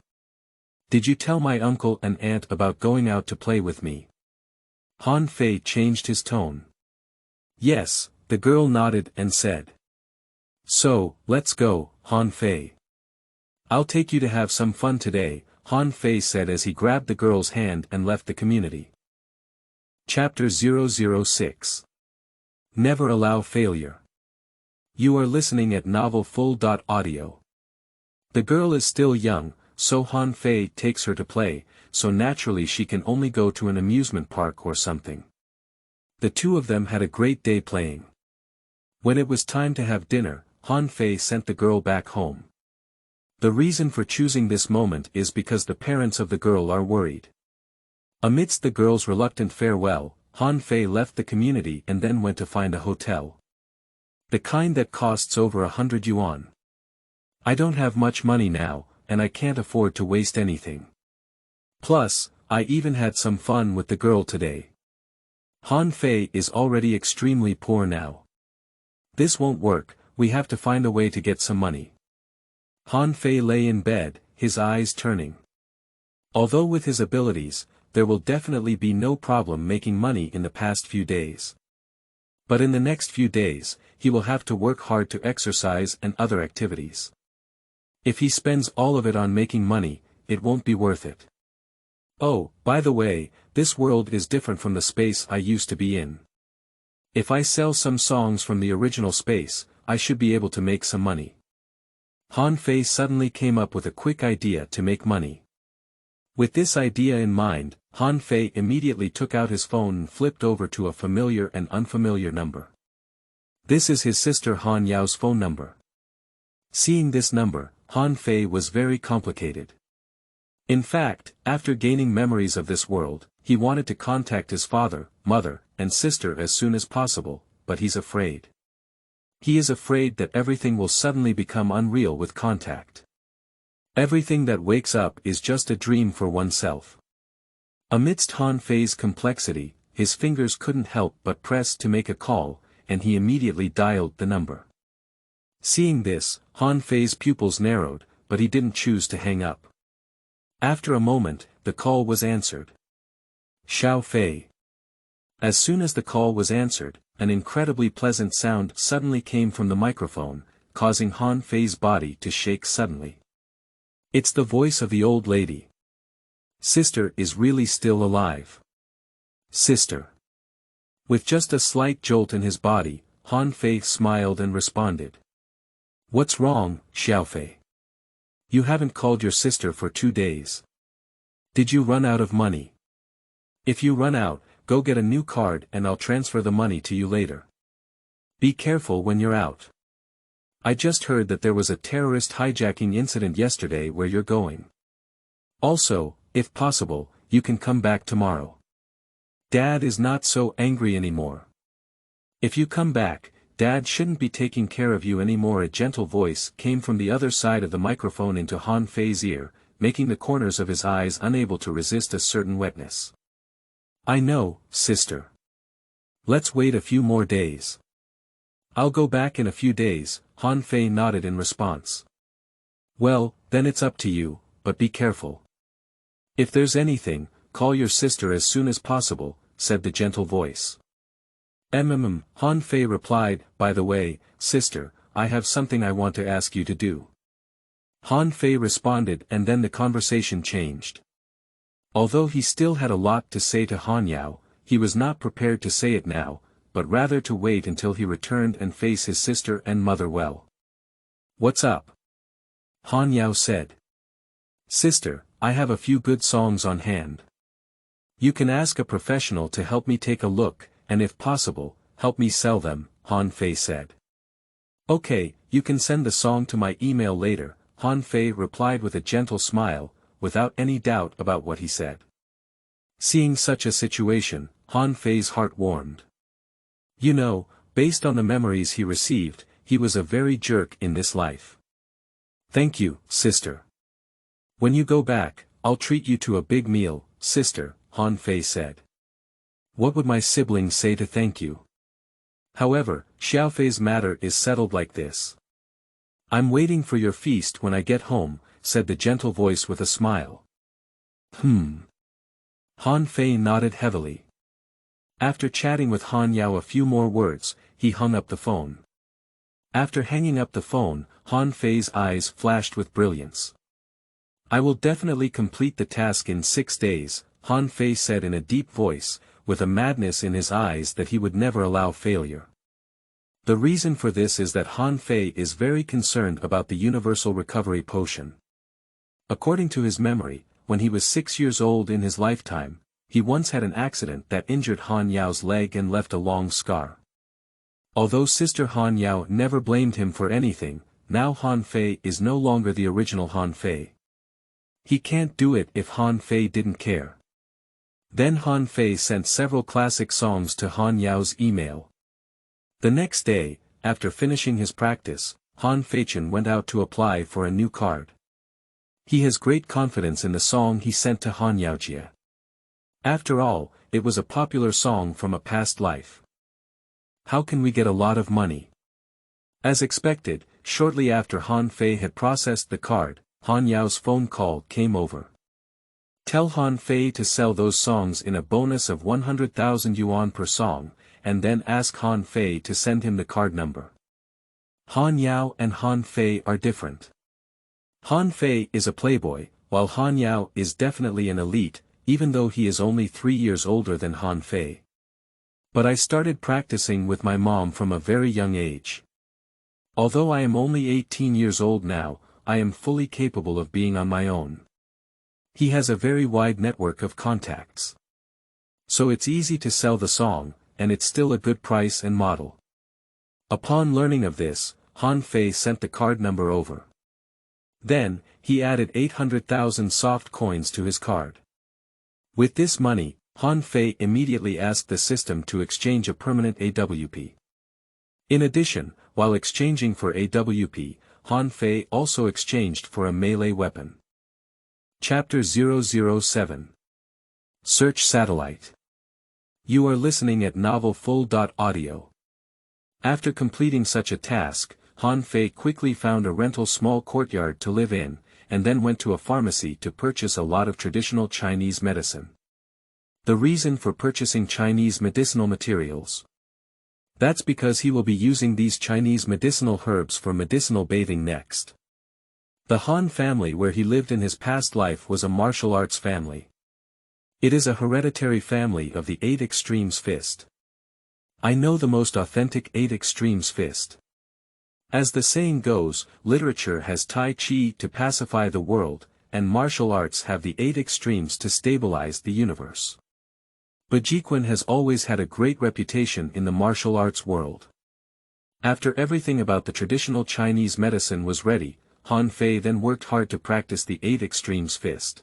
Did you tell my uncle and aunt about going out to play with me? Han Fei changed his tone. Yes, the girl nodded and said. So, let's go, Han Fei. I'll take you to have some fun today, Han Fei said as he grabbed the girl's hand and left the community. Chapter 006. Never Allow Failure. You are listening at novelfull.audio. The girl is still young, so Han Fei takes her to play, so naturally she can only go to an amusement park or something. The two of them had a great day playing. When it was time to have dinner, Han Fei sent the girl back home. The reason for choosing this moment is because the parents of the girl are worried. Amidst the girl's reluctant farewell, Han Fei left the community and then went to find a hotel. The kind that costs over 100 yuan. I don't have much money now, and I can't afford to waste anything. Plus, I even had some fun with the girl today. Han Fei is already extremely poor now. This won't work, we have to find a way to get some money. Han Fei lay in bed, his eyes turning. Although with his abilities, there will definitely be no problem making money in the past few days. But in the next few days, he will have to work hard to exercise and other activities. If he spends all of it on making money, it won't be worth it. Oh, by the way, this world is different from the space I used to be in. If I sell some songs from the original space, I should be able to make some money. Han Fei suddenly came up with a quick idea to make money. With this idea in mind, Han Fei immediately took out his phone and flipped over to a familiar and unfamiliar number. This is his sister Han Yao's phone number. Seeing this number, Han Fei was very complicated. In fact, after gaining memories of this world, he wanted to contact his father, mother, and sister as soon as possible, but he's afraid. He is afraid that everything will suddenly become unreal with contact. Everything that wakes up is just a dream for oneself. Amidst Han Fei's complexity, his fingers couldn't help but press to make a call, and he immediately dialed the number. Seeing this, Han Fei's pupils narrowed, but he didn't choose to hang up. After a moment, the call was answered. Xiao Fei. As soon as the call was answered, an incredibly pleasant sound suddenly came from the microphone, causing Han Fei's body to shake suddenly. It's the voice of the old lady. Sister is really still alive. Sister. With just a slight jolt in his body, Han Fei smiled and responded. What's wrong, Xiao Fei? You haven't called your sister for 2 days. Did you run out of money? If you run out, go get a new card and I'll transfer the money to you later. Be careful when you're out. I just heard that there was a terrorist hijacking incident yesterday where you're going. Also, if possible, you can come back tomorrow. Dad is not so angry anymore. If you come back, Dad shouldn't be taking care of you anymore. A gentle voice came from the other side of the microphone into Han Fei's ear, making the corners of his eyes unable to resist a certain wetness. I know, sister. Let's wait a few more days. I'll go back in a few days, Han Fei nodded in response. Well, then it's up to you, but be careful. If there's anything, call your sister as soon as possible, said the gentle voice. Han Fei replied, by the way, sister, I have something I want to ask you to do. Han Fei responded and then the conversation changed. Although he still had a lot to say to Han Yao, he was not prepared to say it now, but rather to wait until he returned and face his sister and mother well. What's up? Han Yao said. Sister, I have a few good songs on hand. You can ask a professional to help me take a look, and if possible, help me sell them, Han Fei said. Okay, you can send the song to my email later, Han Fei replied with a gentle smile, without any doubt about what he said. Seeing such a situation, Han Fei's heart warmed. You know, based on the memories he received, he was a very jerk in this life. Thank you, sister. When you go back, I'll treat you to a big meal, sister, Han Fei said. What would my siblings say to thank you? However, Xiaofei's matter is settled like this. I'm waiting for your feast when I get home, said the gentle voice with a smile. Han Fei nodded heavily. After chatting with Han Yao a few more words, he hung up the phone. After hanging up the phone, Han Fei's eyes flashed with brilliance. I will definitely complete the task in 6 days, Han Fei said in a deep voice, with a madness in his eyes that he would never allow failure. The reason for this is that Han Fei is very concerned about the universal recovery potion. According to his memory, when he was 6 years old in his lifetime, he once had an accident that injured Han Yao's leg and left a long scar. Although Sister Han Yao never blamed him for anything, now Han Fei is no longer the original Han Fei. He can't do it if Han Fei didn't care. Then Han Fei sent several classic songs to Han Yao's email. The next day, after finishing his practice, Han Feichen went out to apply for a new card. He has great confidence in the song he sent to Han Yaojie. After all, it was a popular song from a past life. How can we get a lot of money? As expected, shortly after Han Fei had processed the card, Han Yao's phone call came over. Tell Han Fei to sell those songs in a bonus of 100,000 yuan per song, and then ask Han Fei to send him the card number. Han Yao and Han Fei are different. Han Fei is a playboy, while Han Yao is definitely an elite, even though he is only 3 years older than Han Fei. But I started practicing with my mom from a very young age. Although I am only 18 years old now, I am fully capable of being on my own. He has a very wide network of contacts. So it's easy to sell the song, and it's still a good price and model. Upon learning of this, Han Fei sent the card number over. Then, he added 800,000 soft coins to his card. With this money, Han Fei immediately asked the system to exchange a permanent AWP. In addition, while exchanging for AWP, Han Fei also exchanged for a melee weapon. Chapter 007. Search Satellite. You are listening at novelfull.audio. After completing such a task, Han Fei quickly found a rental small courtyard to live in, and then went to a pharmacy to purchase a lot of traditional Chinese medicine. The reason for purchasing Chinese medicinal materials. That's because he will be using these Chinese medicinal herbs for medicinal bathing next. The Han family where he lived in his past life was a martial arts family. It is a hereditary family of the 8 extremes fist. I know the most authentic 8 extremes fist. As the saying goes, literature has Tai Chi to pacify the world, and martial arts have the 8 extremes to stabilize the universe. Bajiquan has always had a great reputation in the martial arts world. After everything about the traditional Chinese medicine was ready, Han Fei then worked hard to practice the 8 extremes fist.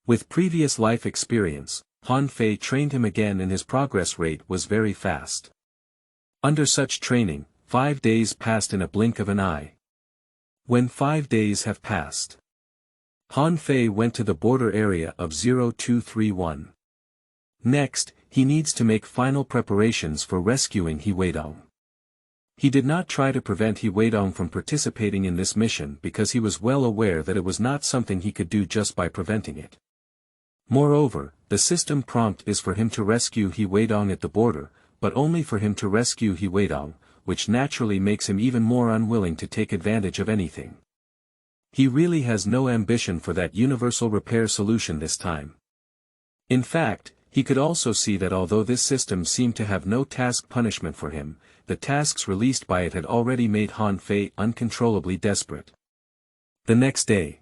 With previous life experience, Han Fei trained him again and his progress rate was very fast. Under such training, 5 days passed in a blink of an eye. When 5 days have passed, Han Fei went to the border area of 0231. Next, he needs to make final preparations for rescuing Weidong. He did not try to prevent Weidong from participating in this mission because he was well aware that it was not something he could do just by preventing it. Moreover, the system prompt is for him to rescue Weidong at the border, but only for him to rescue Weidong, which naturally makes him even more unwilling to take advantage of anything. He really has no ambition for that universal repair solution this time. In fact, he could also see that although this system seemed to have no task punishment for him, the tasks released by it had already made Han Fei uncontrollably desperate. The next day,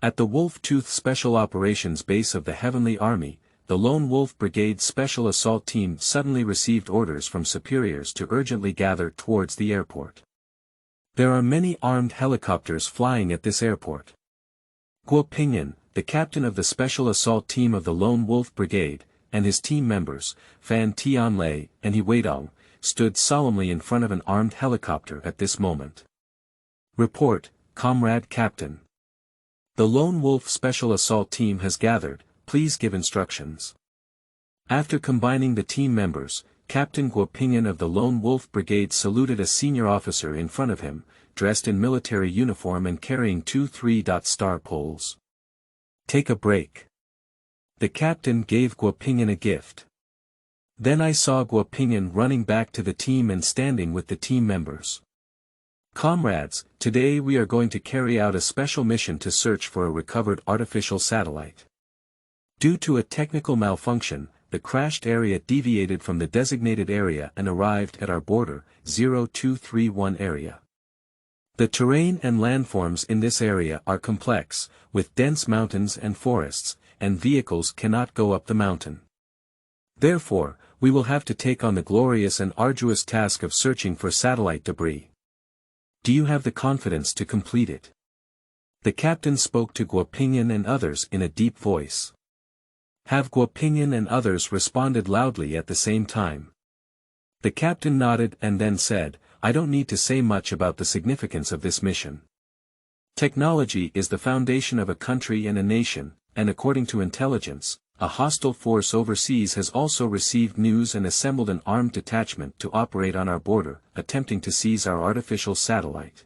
at the Wolf Tooth Special Operations Base of the Heavenly Army, the Lone Wolf Brigade's Special Assault Team suddenly received orders from superiors to urgently gather towards the airport. There are many armed helicopters flying at this airport. Guo Pingyan, the captain of the Special Assault Team of the Lone Wolf Brigade, and his team members, Fan Tianlei and He Weidong, stood solemnly in front of an armed helicopter at this moment. Report, Comrade Captain. The Lone Wolf Special Assault Team has gathered, please give instructions. After combining the team members, Captain Guo Pingyan of the Lone Wolf Brigade saluted a senior officer in front of him, dressed in military uniform and carrying two 3-star poles. Take a break. The captain gave Guo Pingyan a gift. Then I saw Guo Pingyan running back to the team and standing with the team members. Comrades, today we are going to carry out a special mission to search for a recovered artificial satellite. Due to a technical malfunction, the crashed area deviated from the designated area and arrived at our border, 0231 area. The terrain and landforms in this area are complex, with dense mountains and forests, and vehicles cannot go up the mountain. Therefore, we will have to take on the glorious and arduous task of searching for satellite debris. Do you have the confidence to complete it? The captain spoke to Guo Pingyan and others in a deep voice. Have Guo Pingyan and others responded loudly at the same time. The captain nodded and then said, I don't need to say much about the significance of this mission. Technology is the foundation of a country and a nation, and according to intelligence, a hostile force overseas has also received news and assembled an armed detachment to operate on our border, attempting to seize our artificial satellite.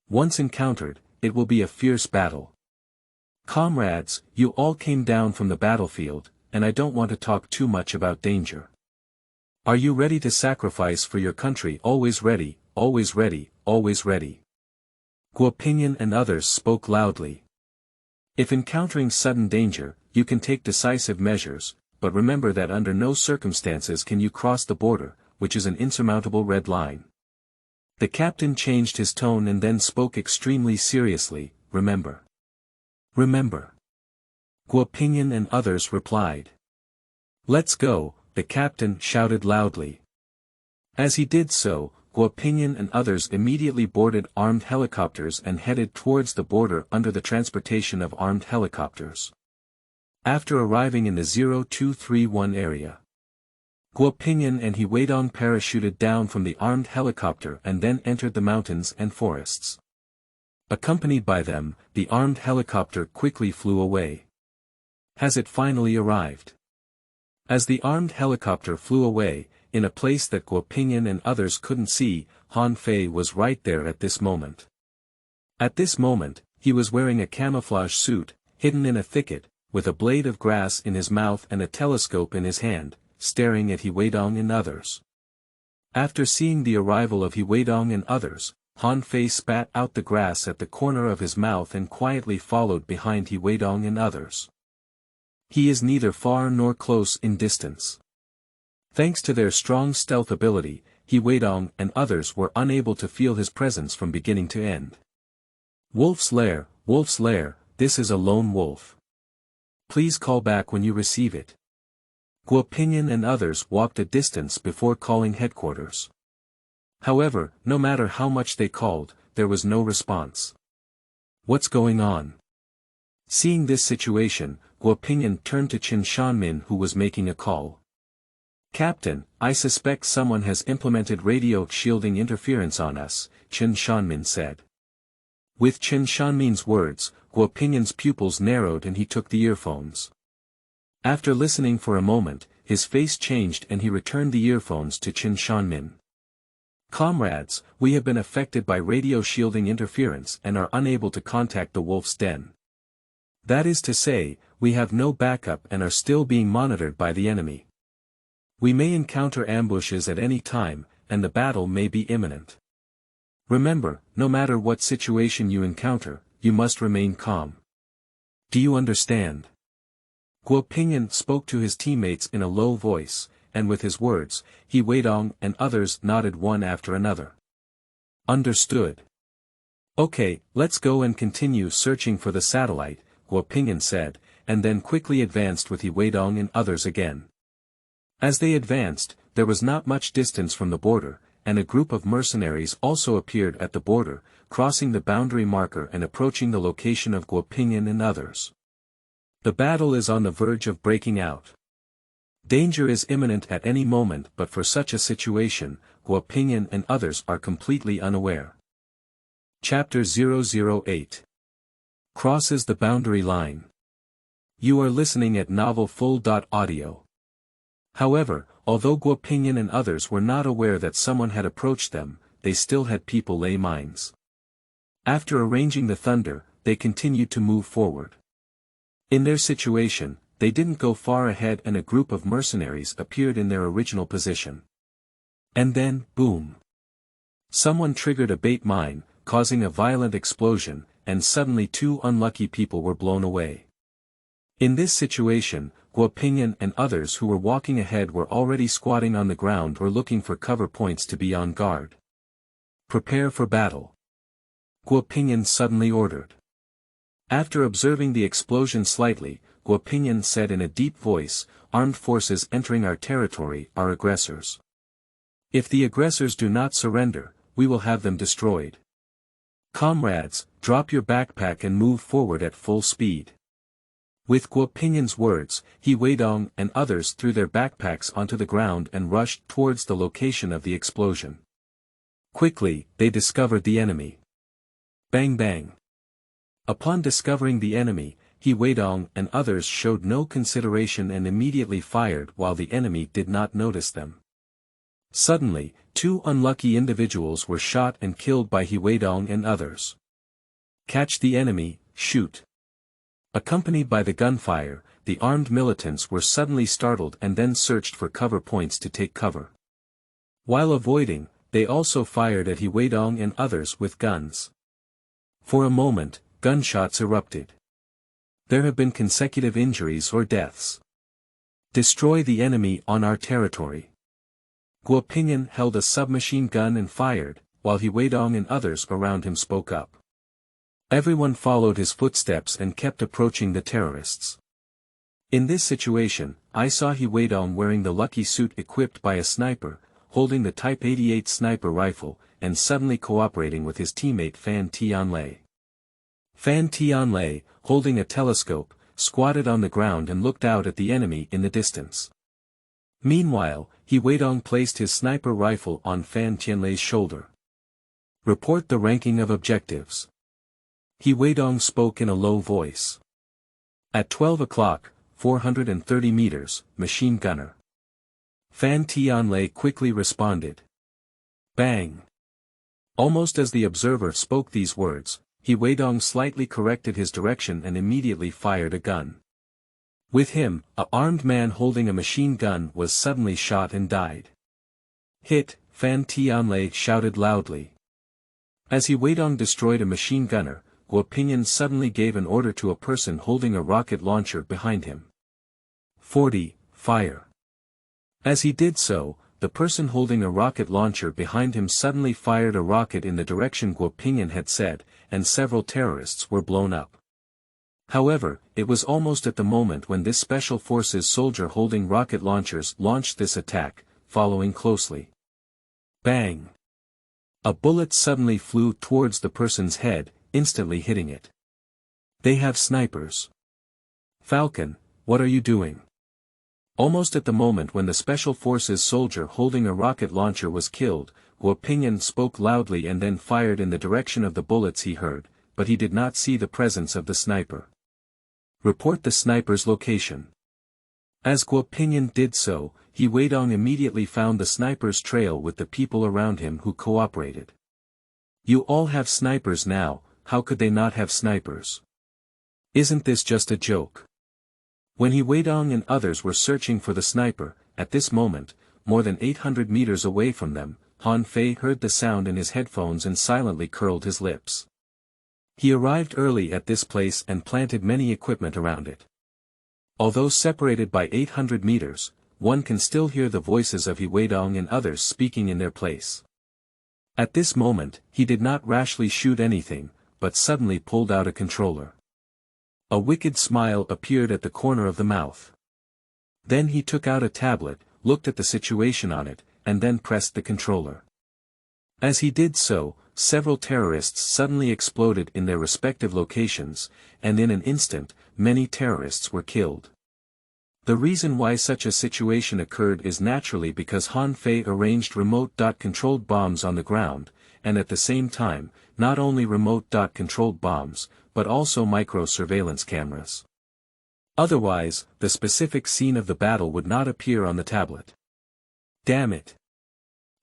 Once encountered, it will be a fierce battle. Comrades, you all came down from the battlefield, and I don't want to talk too much about danger. Are you ready to sacrifice for your country? Always ready, always ready, always ready. Guo Pingyan and others spoke loudly. If encountering sudden danger, you can take decisive measures, but remember that under no circumstances can you cross the border, which is an insurmountable red line. The captain changed his tone and then spoke extremely seriously, remember. Remember. Guo Pingyan and others replied. Let's go, the captain shouted loudly. As he did so, Guo Pingyan and others immediately boarded armed helicopters and headed towards the border under the transportation of armed helicopters. After arriving in the 0231 area, Guo Pingyan and He Weidong parachuted down from the armed helicopter and then entered the mountains and forests. Accompanied by them, the armed helicopter quickly flew away. Has it finally arrived? As the armed helicopter flew away, in a place that Guo Pingyan and others couldn't see, Han Fei was right there at this moment. At this moment, he was wearing a camouflage suit, hidden in a thicket, with a blade of grass in his mouth and a telescope in his hand, staring at He Weidong and others. After seeing the arrival of He Weidong and others, Han Fei spat out the grass at the corner of his mouth and quietly followed behind He Weidong and others. He is neither far nor close in distance. Thanks to their strong stealth ability, He Weidong and others were unable to feel his presence from beginning to end. Wolf's Lair, this is a lone wolf. Please call back when you receive it. Guo Pingyan and others walked a distance before calling headquarters. However, no matter how much they called, there was no response. What's going on? Seeing this situation, Guo Pingyan turned to Chen Shanmin who was making a call. Captain, I suspect someone has implemented radio shielding interference on us, Chen Shanmin said. With Chen Shanmin's words, Guo Pingyan's pupils narrowed and he took the earphones. After listening for a moment, his face changed and he returned the earphones to Chen Shanmin. Comrades, we have been affected by radio shielding interference and are unable to contact the wolf's den. That is to say, we have no backup and are still being monitored by the enemy. We may encounter ambushes at any time, and the battle may be imminent. Remember, no matter what situation you encounter, you must remain calm. Do you understand? Guo Pingyan spoke to his teammates in a low voice, and with his words, He Weidong and others nodded one after another. Understood. Okay, let's go and continue searching for the satellite, Guo Pingyan said, and then quickly advanced with Weidong and others again. As they advanced, there was not much distance from the border, and a group of mercenaries also appeared at the border, crossing the boundary marker and approaching the location of Guo Pingyan and others. The battle is on the verge of breaking out. Danger is imminent at any moment, but for such a situation, Guo Pingyan and others are completely unaware. Chapter 008 Crosses the Boundary Line. You are listening at novelfull.audio. However, although Guo Pingyan and others were not aware that someone had approached them, they still had people lay mines. After arranging the thunder, they continued to move forward. In their situation, they didn't go far ahead and a group of mercenaries appeared in their original position. And then, boom! Someone triggered a bait mine, causing a violent explosion, and suddenly two unlucky people were blown away. In this situation, Guo Pingyan and others who were walking ahead were already squatting on the ground or looking for cover points to be on guard. Prepare for battle. Guo Pingyan suddenly ordered. After observing the explosion slightly, Guo Pingyan said in a deep voice, "Armed forces entering our territory are aggressors. If the aggressors do not surrender, we will have them destroyed. Comrades, drop your backpack and move forward at full speed." With Guo Pingyan's words, Weidong and others threw their backpacks onto the ground and rushed towards the location of the explosion. Quickly, they discovered the enemy. Bang bang. Upon discovering the enemy, Weidong and others showed no consideration and immediately fired while the enemy did not notice them. Suddenly, two unlucky individuals were shot and killed by Weidong and others. Catch the enemy, shoot. Accompanied by the gunfire, the armed militants were suddenly startled and then searched for cover points to take cover. While avoiding, they also fired at Weidong and others with guns. For a moment, gunshots erupted. There have been consecutive injuries or deaths. Destroy the enemy on our territory. Guo Pingyan held a submachine gun and fired, while Weidong and others around him spoke up. Everyone followed his footsteps and kept approaching the terrorists. In this situation, I saw Weidong wearing the lucky suit equipped by a sniper, holding the Type 88 sniper rifle, and suddenly cooperating with his teammate Fan Tianlei. Fan Tianlei, holding a telescope, squatted on the ground and looked out at the enemy in the distance. Meanwhile, Weidong placed his sniper rifle on Fan Tianlei's shoulder. Report the ranking of objectives. Weidong spoke in a low voice. At 12 o'clock, 430 meters, machine gunner. Fan Tianlei quickly responded. Bang! Almost as the observer spoke these words, Weidong slightly corrected his direction and immediately fired a gun. With him, an armed man holding a machine gun was suddenly shot and died. Hit, Fan Tianlei shouted loudly. As Weidong destroyed a machine gunner, Guo Pingyan suddenly gave an order to a person holding a rocket launcher behind him. 40, fire. As he did so, the person holding a rocket launcher behind him suddenly fired a rocket in the direction Guo Pingyan had said, and several terrorists were blown up. However, it was almost at the moment when this special forces soldier holding rocket launchers launched this attack, following closely. Bang! A bullet suddenly flew towards the person's head, instantly hitting it. They have snipers. Falcon, what are you doing? Almost at the moment when the special forces soldier holding a rocket launcher was killed, Guo Pingyan spoke loudly and then fired in the direction of the bullets he heard, but he did not see the presence of the sniper. Report the sniper's location. As Guo Pingyan did so, Weidong immediately found the sniper's trail with the people around him who cooperated. You all have snipers now, how could they not have snipers? Isn't this just a joke? When Weidong and others were searching for the sniper, at this moment, more than 800 meters away from them, Han Fei heard the sound in his headphones and silently curled his lips. He arrived early at this place and planted many equipment around it. Although separated by 800 meters, one can still hear the voices of Weidong and others speaking in their place. At this moment, he did not rashly shoot anything, but suddenly pulled out a controller. A wicked smile appeared at the corner of the mouth. Then he took out a tablet, looked at the situation on it, and then pressed the controller. As he did so, several terrorists suddenly exploded in their respective locations, and in an instant, many terrorists were killed. The reason why such a situation occurred is naturally because Han Fei arranged remote-controlled bombs on the ground, and at the same time, not only remote-controlled bombs, but also micro-surveillance cameras. Otherwise, the specific scene of the battle would not appear on the tablet. Damn it!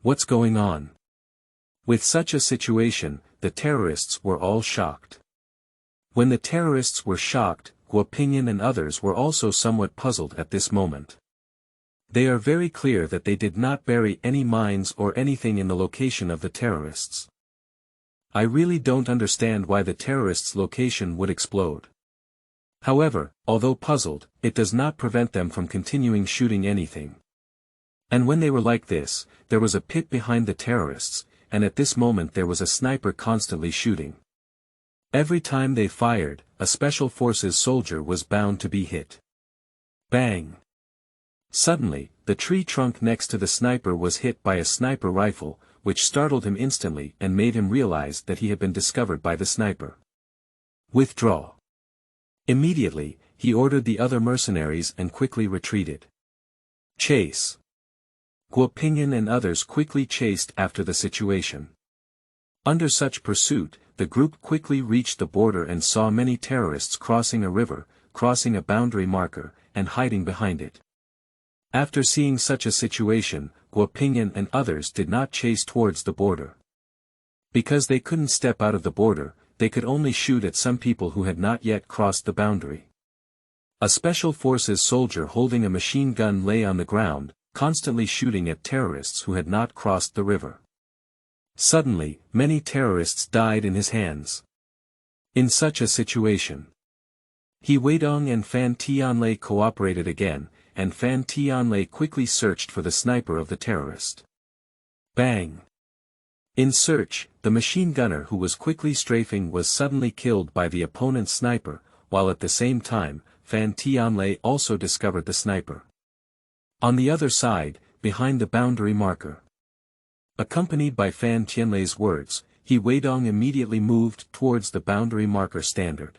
What's going on? With such a situation, the terrorists were all shocked. When the terrorists were shocked, Guopingyan and others were also somewhat puzzled at this moment. They are very clear that they did not bury any mines or anything in the location of the terrorists. I really don't understand why the terrorists' location would explode. However, although puzzled, it does not prevent them from continuing shooting anything. And when they were like this, there was a pit behind the terrorists, and at this moment there was a sniper constantly shooting. Every time they fired, a special forces soldier was bound to be hit. Bang! Suddenly, the tree trunk next to the sniper was hit by a sniper rifle, which startled him instantly and made him realize that he had been discovered by the sniper. Withdraw! Immediately, he ordered the other mercenaries and quickly retreated. Chase! Guopingyan and others quickly chased after the situation. Under such pursuit, the group quickly reached the border and saw many terrorists crossing a river, crossing a boundary marker, and hiding behind it. After seeing such a situation, Guopingyan and others did not chase towards the border. Because they couldn't step out of the border, they could only shoot at some people who had not yet crossed the boundary. A special forces soldier holding a machine gun lay on the ground, constantly shooting at terrorists who had not crossed the river. Suddenly, many terrorists died in his hands. In such a situation, Weidong and Fan Tianlei cooperated again, and Fan Tianlei quickly searched for the sniper of the terrorist. Bang! In search, the machine gunner who was quickly strafing was suddenly killed by the opponent's sniper, while at the same time, Fan Tianlei also discovered the sniper. On the other side, behind the boundary marker. Accompanied by Fan Tianlei's words, Weidong immediately moved towards the boundary marker standard.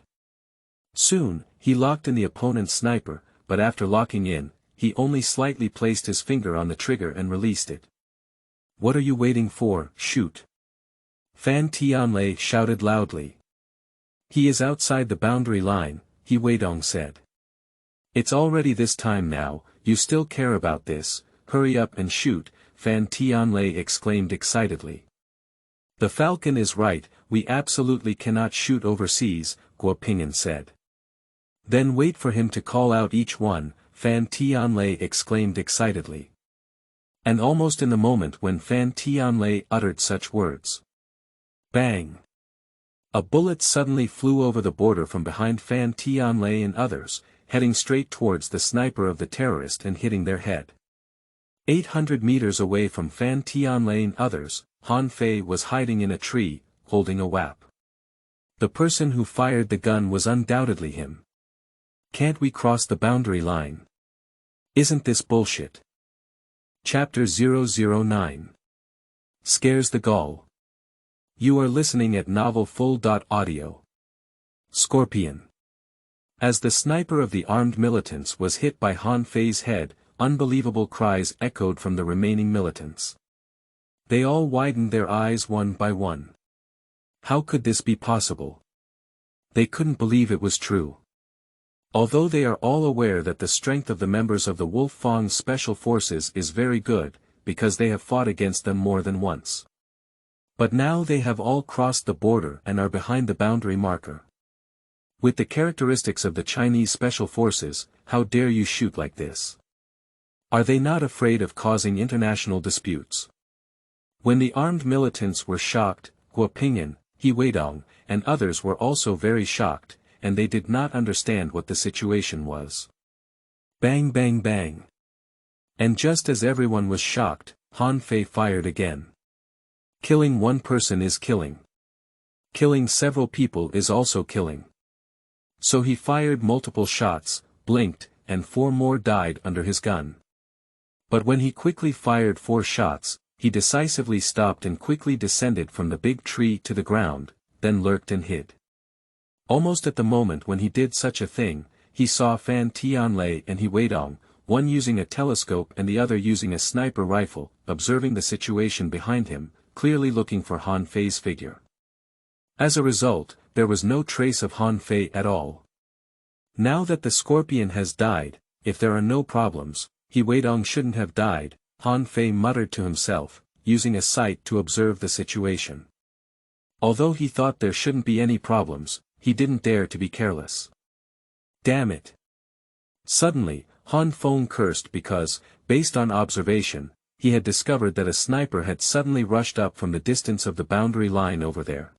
Soon, he locked in the opponent's sniper, but after locking in, he only slightly placed his finger on the trigger and released it. What are you waiting for? Shoot! Fan Tianlei shouted loudly. He is outside the boundary line, Weidong said. It's already this time now, you still care about this, hurry up and shoot, Fan Tianlei exclaimed excitedly. The Falcon is right, we absolutely cannot shoot overseas, Guopingyan said. Then wait for him to call out each one, Fan Tianlei exclaimed excitedly. And almost in the moment when Fan Tianlei uttered such words. Bang! A bullet suddenly flew over the border from behind Fan Tianlei and others, heading straight towards the sniper of the terrorist and hitting their head. 800 meters away from Fan Tianlei and others, Han Fei was hiding in a tree, holding a WAP. The person who fired the gun was undoubtedly him. Can't we cross the boundary line? Isn't this bullshit? Chapter 009. Scares the Gall. You are listening at novelfull.audio. Scorpion. As the sniper of the armed militants was hit by Han Fei's head, unbelievable cries echoed from the remaining militants. They all widened their eyes one by one. How could this be possible? They couldn't believe it was true. Although they are all aware that the strength of the members of the Wolf Fang's special forces is very good, because they have fought against them more than once. But now they have all crossed the border and are behind the boundary marker. With the characteristics of the Chinese special forces, how dare you shoot like this? Are they not afraid of causing international disputes? When the armed militants were shocked, Guopingyan, Weidong, and others were also very shocked, and they did not understand what the situation was. Bang bang bang. And just as everyone was shocked, Han Fei fired again. Killing one person is killing. Killing several people is also killing. So he fired multiple shots, blinked, and 4 more died under his gun. But when he quickly fired 4 shots, he decisively stopped and quickly descended from the big tree to the ground, then lurked and hid. Almost at the moment when he did such a thing, he saw Fan Tianlei and Weidong, one using a telescope and the other using a sniper rifle, observing the situation behind him, clearly looking for Han Fei's figure. As a result, there was no trace of Han Fei at all. Now that the scorpion has died, if there are no problems, Weidong shouldn't have died, Han Fei muttered to himself, using a sight to observe the situation. Although he thought there shouldn't be any problems, he didn't dare to be careless. Damn it! Suddenly, Han Feng cursed because, based on observation, he had discovered that a sniper had suddenly rushed up from the distance of the boundary line over there.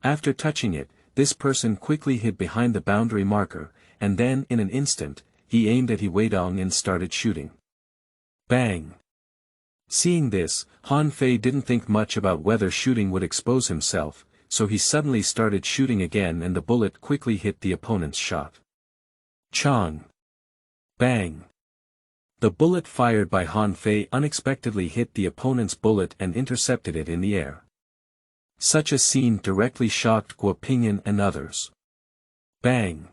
After touching it, this person quickly hid behind the boundary marker, and then in an instant, he aimed at Weidong and started shooting. Bang! Seeing this, Han Fei didn't think much about whether shooting would expose himself, so he suddenly started shooting again and the bullet quickly hit the opponent's shot. Chong! Bang! The bullet fired by Han Fei unexpectedly hit the opponent's bullet and intercepted it in the air. Such a scene directly shocked Guo Pingyan and others. Bang!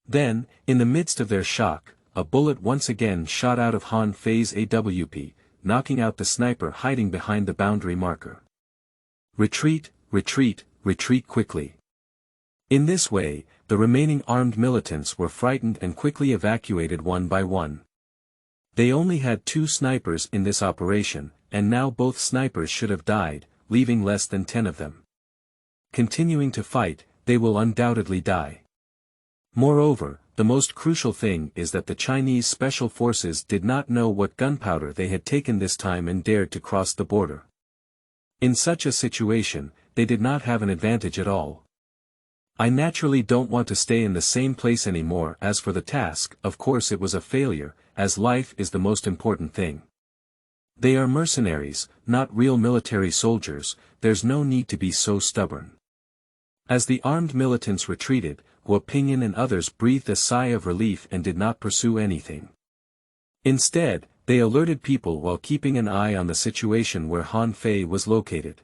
Then, in the midst of their shock, a bullet once again shot out of Han Fei's AWP, knocking out the sniper hiding behind the boundary marker. Retreat, retreat, retreat quickly. In this way, the remaining armed militants were frightened and quickly evacuated one by one. They only had 2 snipers in this operation, and now both snipers should have died, leaving less than 10 of them. Continuing to fight, they will undoubtedly die. Moreover, the most crucial thing is that the Chinese special forces did not know what gunpowder they had taken this time and dared to cross the border. In such a situation, they did not have an advantage at all. I naturally don't want to stay in the same place anymore. As for the task, of course it was a failure, as life is the most important thing. They are mercenaries, not real military soldiers, there's no need to be so stubborn. As the armed militants retreated, Guo Pingyan and others breathed a sigh of relief and did not pursue anything. Instead, they alerted people while keeping an eye on the situation where Han Fei was located.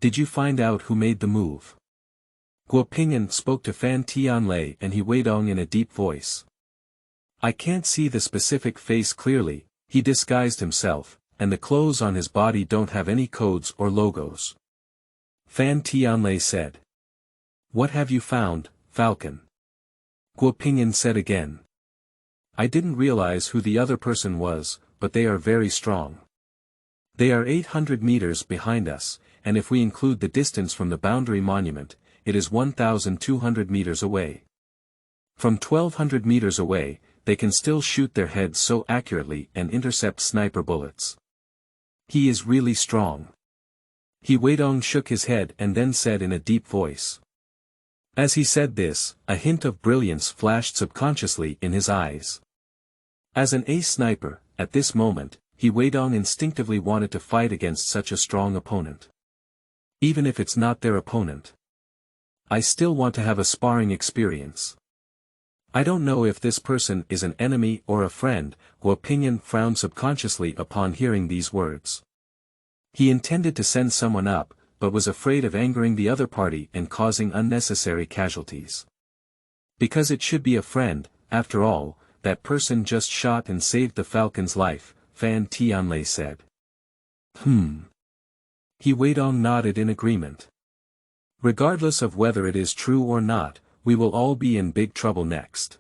Did you find out who made the move? Guo Pingyan spoke to Fan Tianlei and Weidong in a deep voice. I can't see the specific face clearly, he disguised himself, and the clothes on his body don't have any codes or logos. Fan Tianlei said. What have you found, Falcon? Guo Pingyan said again. I didn't realize who the other person was, but they are very strong. They are 800 meters behind us, and if we include the distance from the boundary monument, it is 1,200 meters away. From 1,200 meters away, they can still shoot their heads so accurately and intercept sniper bullets. He is really strong. Weidong shook his head and then said in a deep voice. As he said this, a hint of brilliance flashed subconsciously in his eyes. As an ace sniper, at this moment, Weidong instinctively wanted to fight against such a strong opponent. Even if it's not their opponent. I still want to have a sparring experience. I don't know if this person is an enemy or a friend. Guo Pingyan frowned subconsciously upon hearing these words. He intended to send someone up, but was afraid of angering the other party and causing unnecessary casualties. Because it should be a friend, after all, that person just shot and saved the Falcon's life, Fan Tianlei said. Weidong nodded in agreement. Regardless of whether it is true or not, we will all be in big trouble next.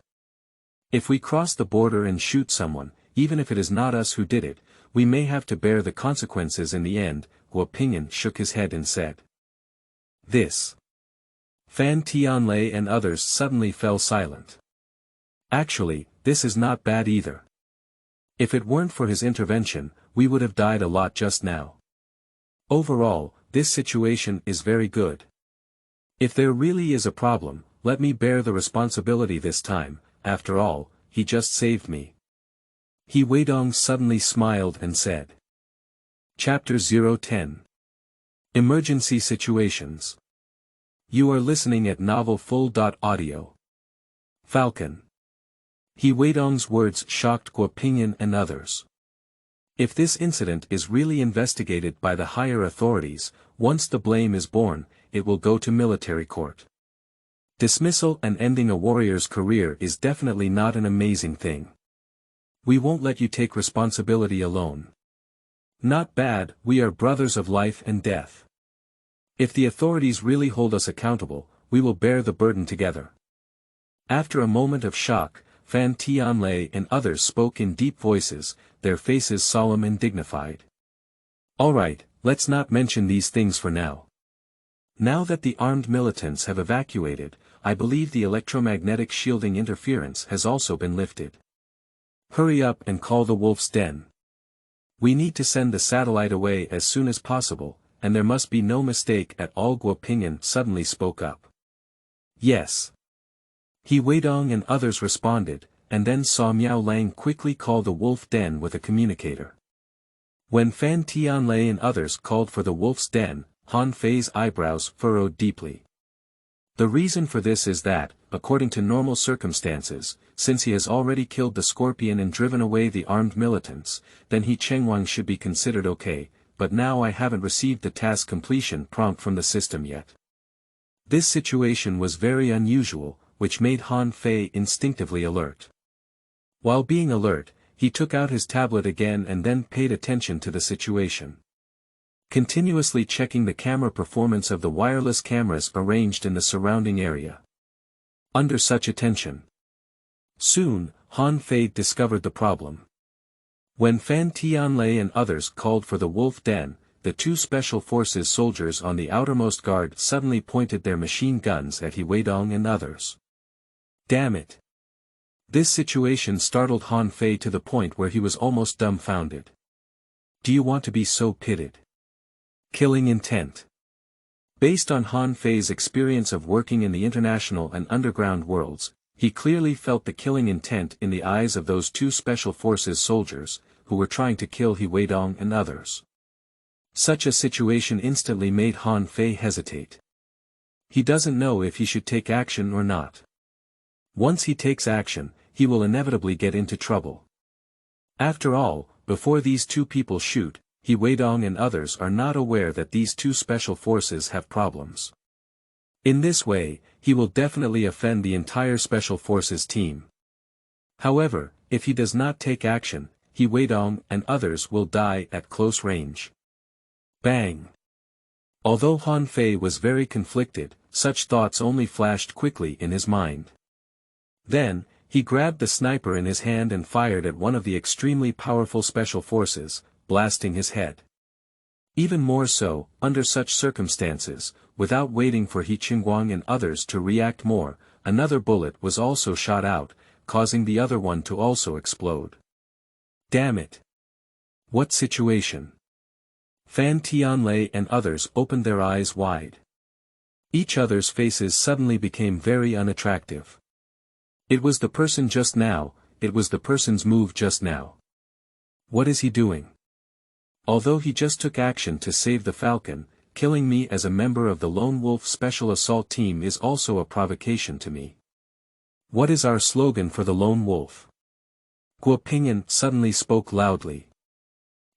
If we cross the border and shoot someone, even if it is not us who did it, we may have to bear the consequences in the end. Guo Pingyan shook his head and said. This. Fan Tianlei and others suddenly fell silent. Actually, this is not bad either. If it weren't for his intervention, we would have died a lot just now. Overall, this situation is very good. If there really is a problem, let me bear the responsibility this time. After all, he just saved me. Weidong suddenly smiled and said. Chapter 010. Emergency Situations. You are listening at Novel Full. Audio. Falcon. He Weidong's words shocked Guopingyan and others. If this incident is really investigated by the higher authorities, once the blame is borne, it will go to military court. Dismissal and ending a warrior's career is definitely not an amazing thing. We won't let you take responsibility alone. Not bad, we are brothers of life and death. If the authorities really hold us accountable, we will bear the burden together. After a moment of shock, Fan Tianlei and others spoke in deep voices, their faces solemn and dignified. Alright, let's not mention these things for now. Now that the armed militants have evacuated, I believe the electromagnetic shielding interference has also been lifted. Hurry up and call the Wolf's Den. We need to send the satellite away as soon as possible, and there must be no mistake at all. Guopingyan suddenly spoke up. Yes. He Weidong and others responded, and then saw Miao Lang quickly call the Wolf Den with a communicator. When Fan Tianlei and others called for the Wolf's Den, Han Fei's eyebrows furrowed deeply. The reason for this is that, according to normal circumstances, since he has already killed the Scorpion and driven away the armed militants, then he Chenguang should be considered okay, but now I haven't received the task completion prompt from the system yet. This situation was very unusual, which made Han Fei instinctively alert. While being alert, he took out his tablet again and then paid attention to the situation. Continuously checking the camera performance of the wireless cameras arranged in the surrounding area. Under such attention. Soon, Han Fei discovered the problem. When Fan Tianlei and others called for the Wolf Den, the two Special Forces soldiers on the outermost guard suddenly pointed their machine guns at He Weidong and others. Damn it! This situation startled Han Fei to the point where he was almost dumbfounded. Do you want to be so pitted? Killing intent. Based on Han Fei's experience of working in the international and underground worlds, he clearly felt the killing intent in the eyes of those two Special Forces soldiers, who were trying to kill He Weidong and others. Such a situation instantly made Han Fei hesitate. He doesn't know if he should take action or not. Once he takes action, he will inevitably get into trouble. After all, before these two people shoot, He Weidong and others are not aware that these two Special Forces have problems. In this way, he will definitely offend the entire Special Forces team. However, if he does not take action, He Weidong and others will die at close range. Bang! Although Han Fei was very conflicted, such thoughts only flashed quickly in his mind. Then, he grabbed the sniper in his hand and fired at one of the extremely powerful Special Forces, blasting his head. Even more so, under such circumstances, without waiting for He Chenguang and others to react more, another bullet was also shot out, causing the other one to also explode. Damn it! What situation? Fan Tianlei and others opened their eyes wide. Each other's faces suddenly became very unattractive. It was the person just now, it was the person's move just now. What is he doing? Although he just took action to save the Falcon, killing me as a member of the Lone Wolf Special Assault Team is also a provocation to me. What is our slogan for the Lone Wolf? Guopingyan suddenly spoke loudly.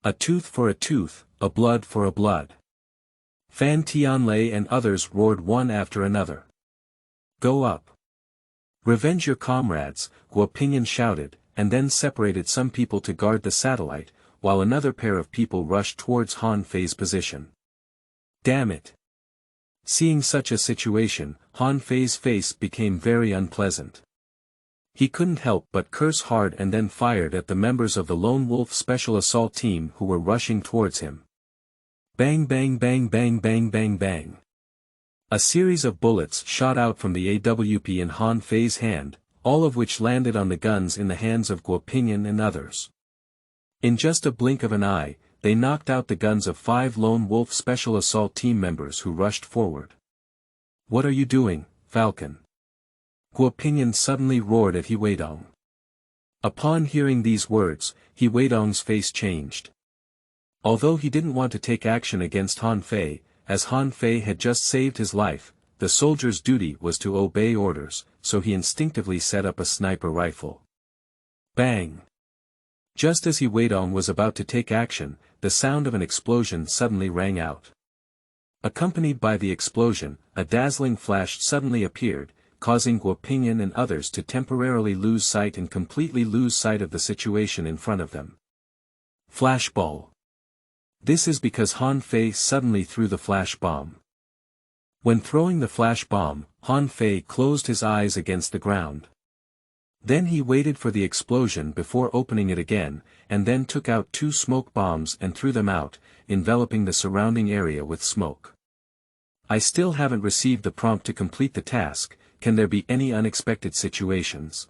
A tooth for a tooth, a blood for a blood. Fan Tianlei and others roared one after another. Go up. Revenge your comrades, Guopingyan shouted, and then separated some people to guard the satellite, while another pair of people rushed towards Han Fei's position. Damn it! Seeing such a situation, Han Fei's face became very unpleasant. He couldn't help but curse hard and then fired at the members of the Lone Wolf Special Assault Team who were rushing towards him. Bang bang bang bang bang bang bang. A series of bullets shot out from the AWP in Han Fei's hand, all of which landed on the guns in the hands of Guopingyan and others. In just a blink of an eye, they knocked out the guns of 5 Lone Wolf Special Assault Team members who rushed forward. What are you doing, Falcon? Guopingyan suddenly roared at He Weidong. Upon hearing these words, He Weidong's face changed. Although he didn't want to take action against Han Fei, as Han Fei had just saved his life, the soldier's duty was to obey orders, so he instinctively set up a sniper rifle. Bang! Just as Weidong was about to take action, the sound of an explosion suddenly rang out. Accompanied by the explosion, a dazzling flash suddenly appeared, causing Guo Pingyan and others to temporarily lose sight and completely lose sight of the situation in front of them. Flashball. This is because Han Fei suddenly threw the flash bomb. When throwing the flash bomb, Han Fei closed his eyes against the ground. Then he waited for the explosion before opening it again, and then took out 2 smoke bombs and threw them out, enveloping the surrounding area with smoke. I still haven't received the prompt to complete the task. Can there be any unexpected situations?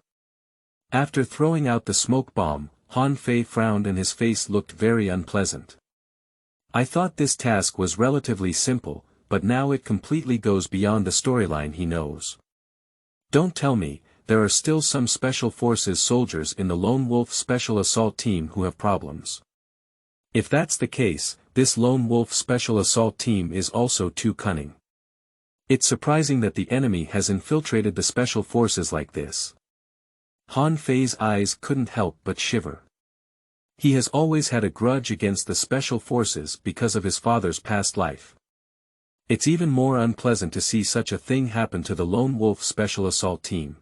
After throwing out the smoke bomb, Han Fei frowned and his face looked very unpleasant. I thought this task was relatively simple, but now it completely goes beyond the storyline he knows. Don't tell me, there are still some Special Forces soldiers in the Lone Wolf Special Assault Team who have problems. If that's the case, this Lone Wolf Special Assault Team is also too cunning. It's surprising that the enemy has infiltrated the Special Forces like this. Han Fei's eyes couldn't help but shiver. He has always had a grudge against the Special Forces because of his father's past life. It's even more unpleasant to see such a thing happen to the Lone Wolf Special Assault Team.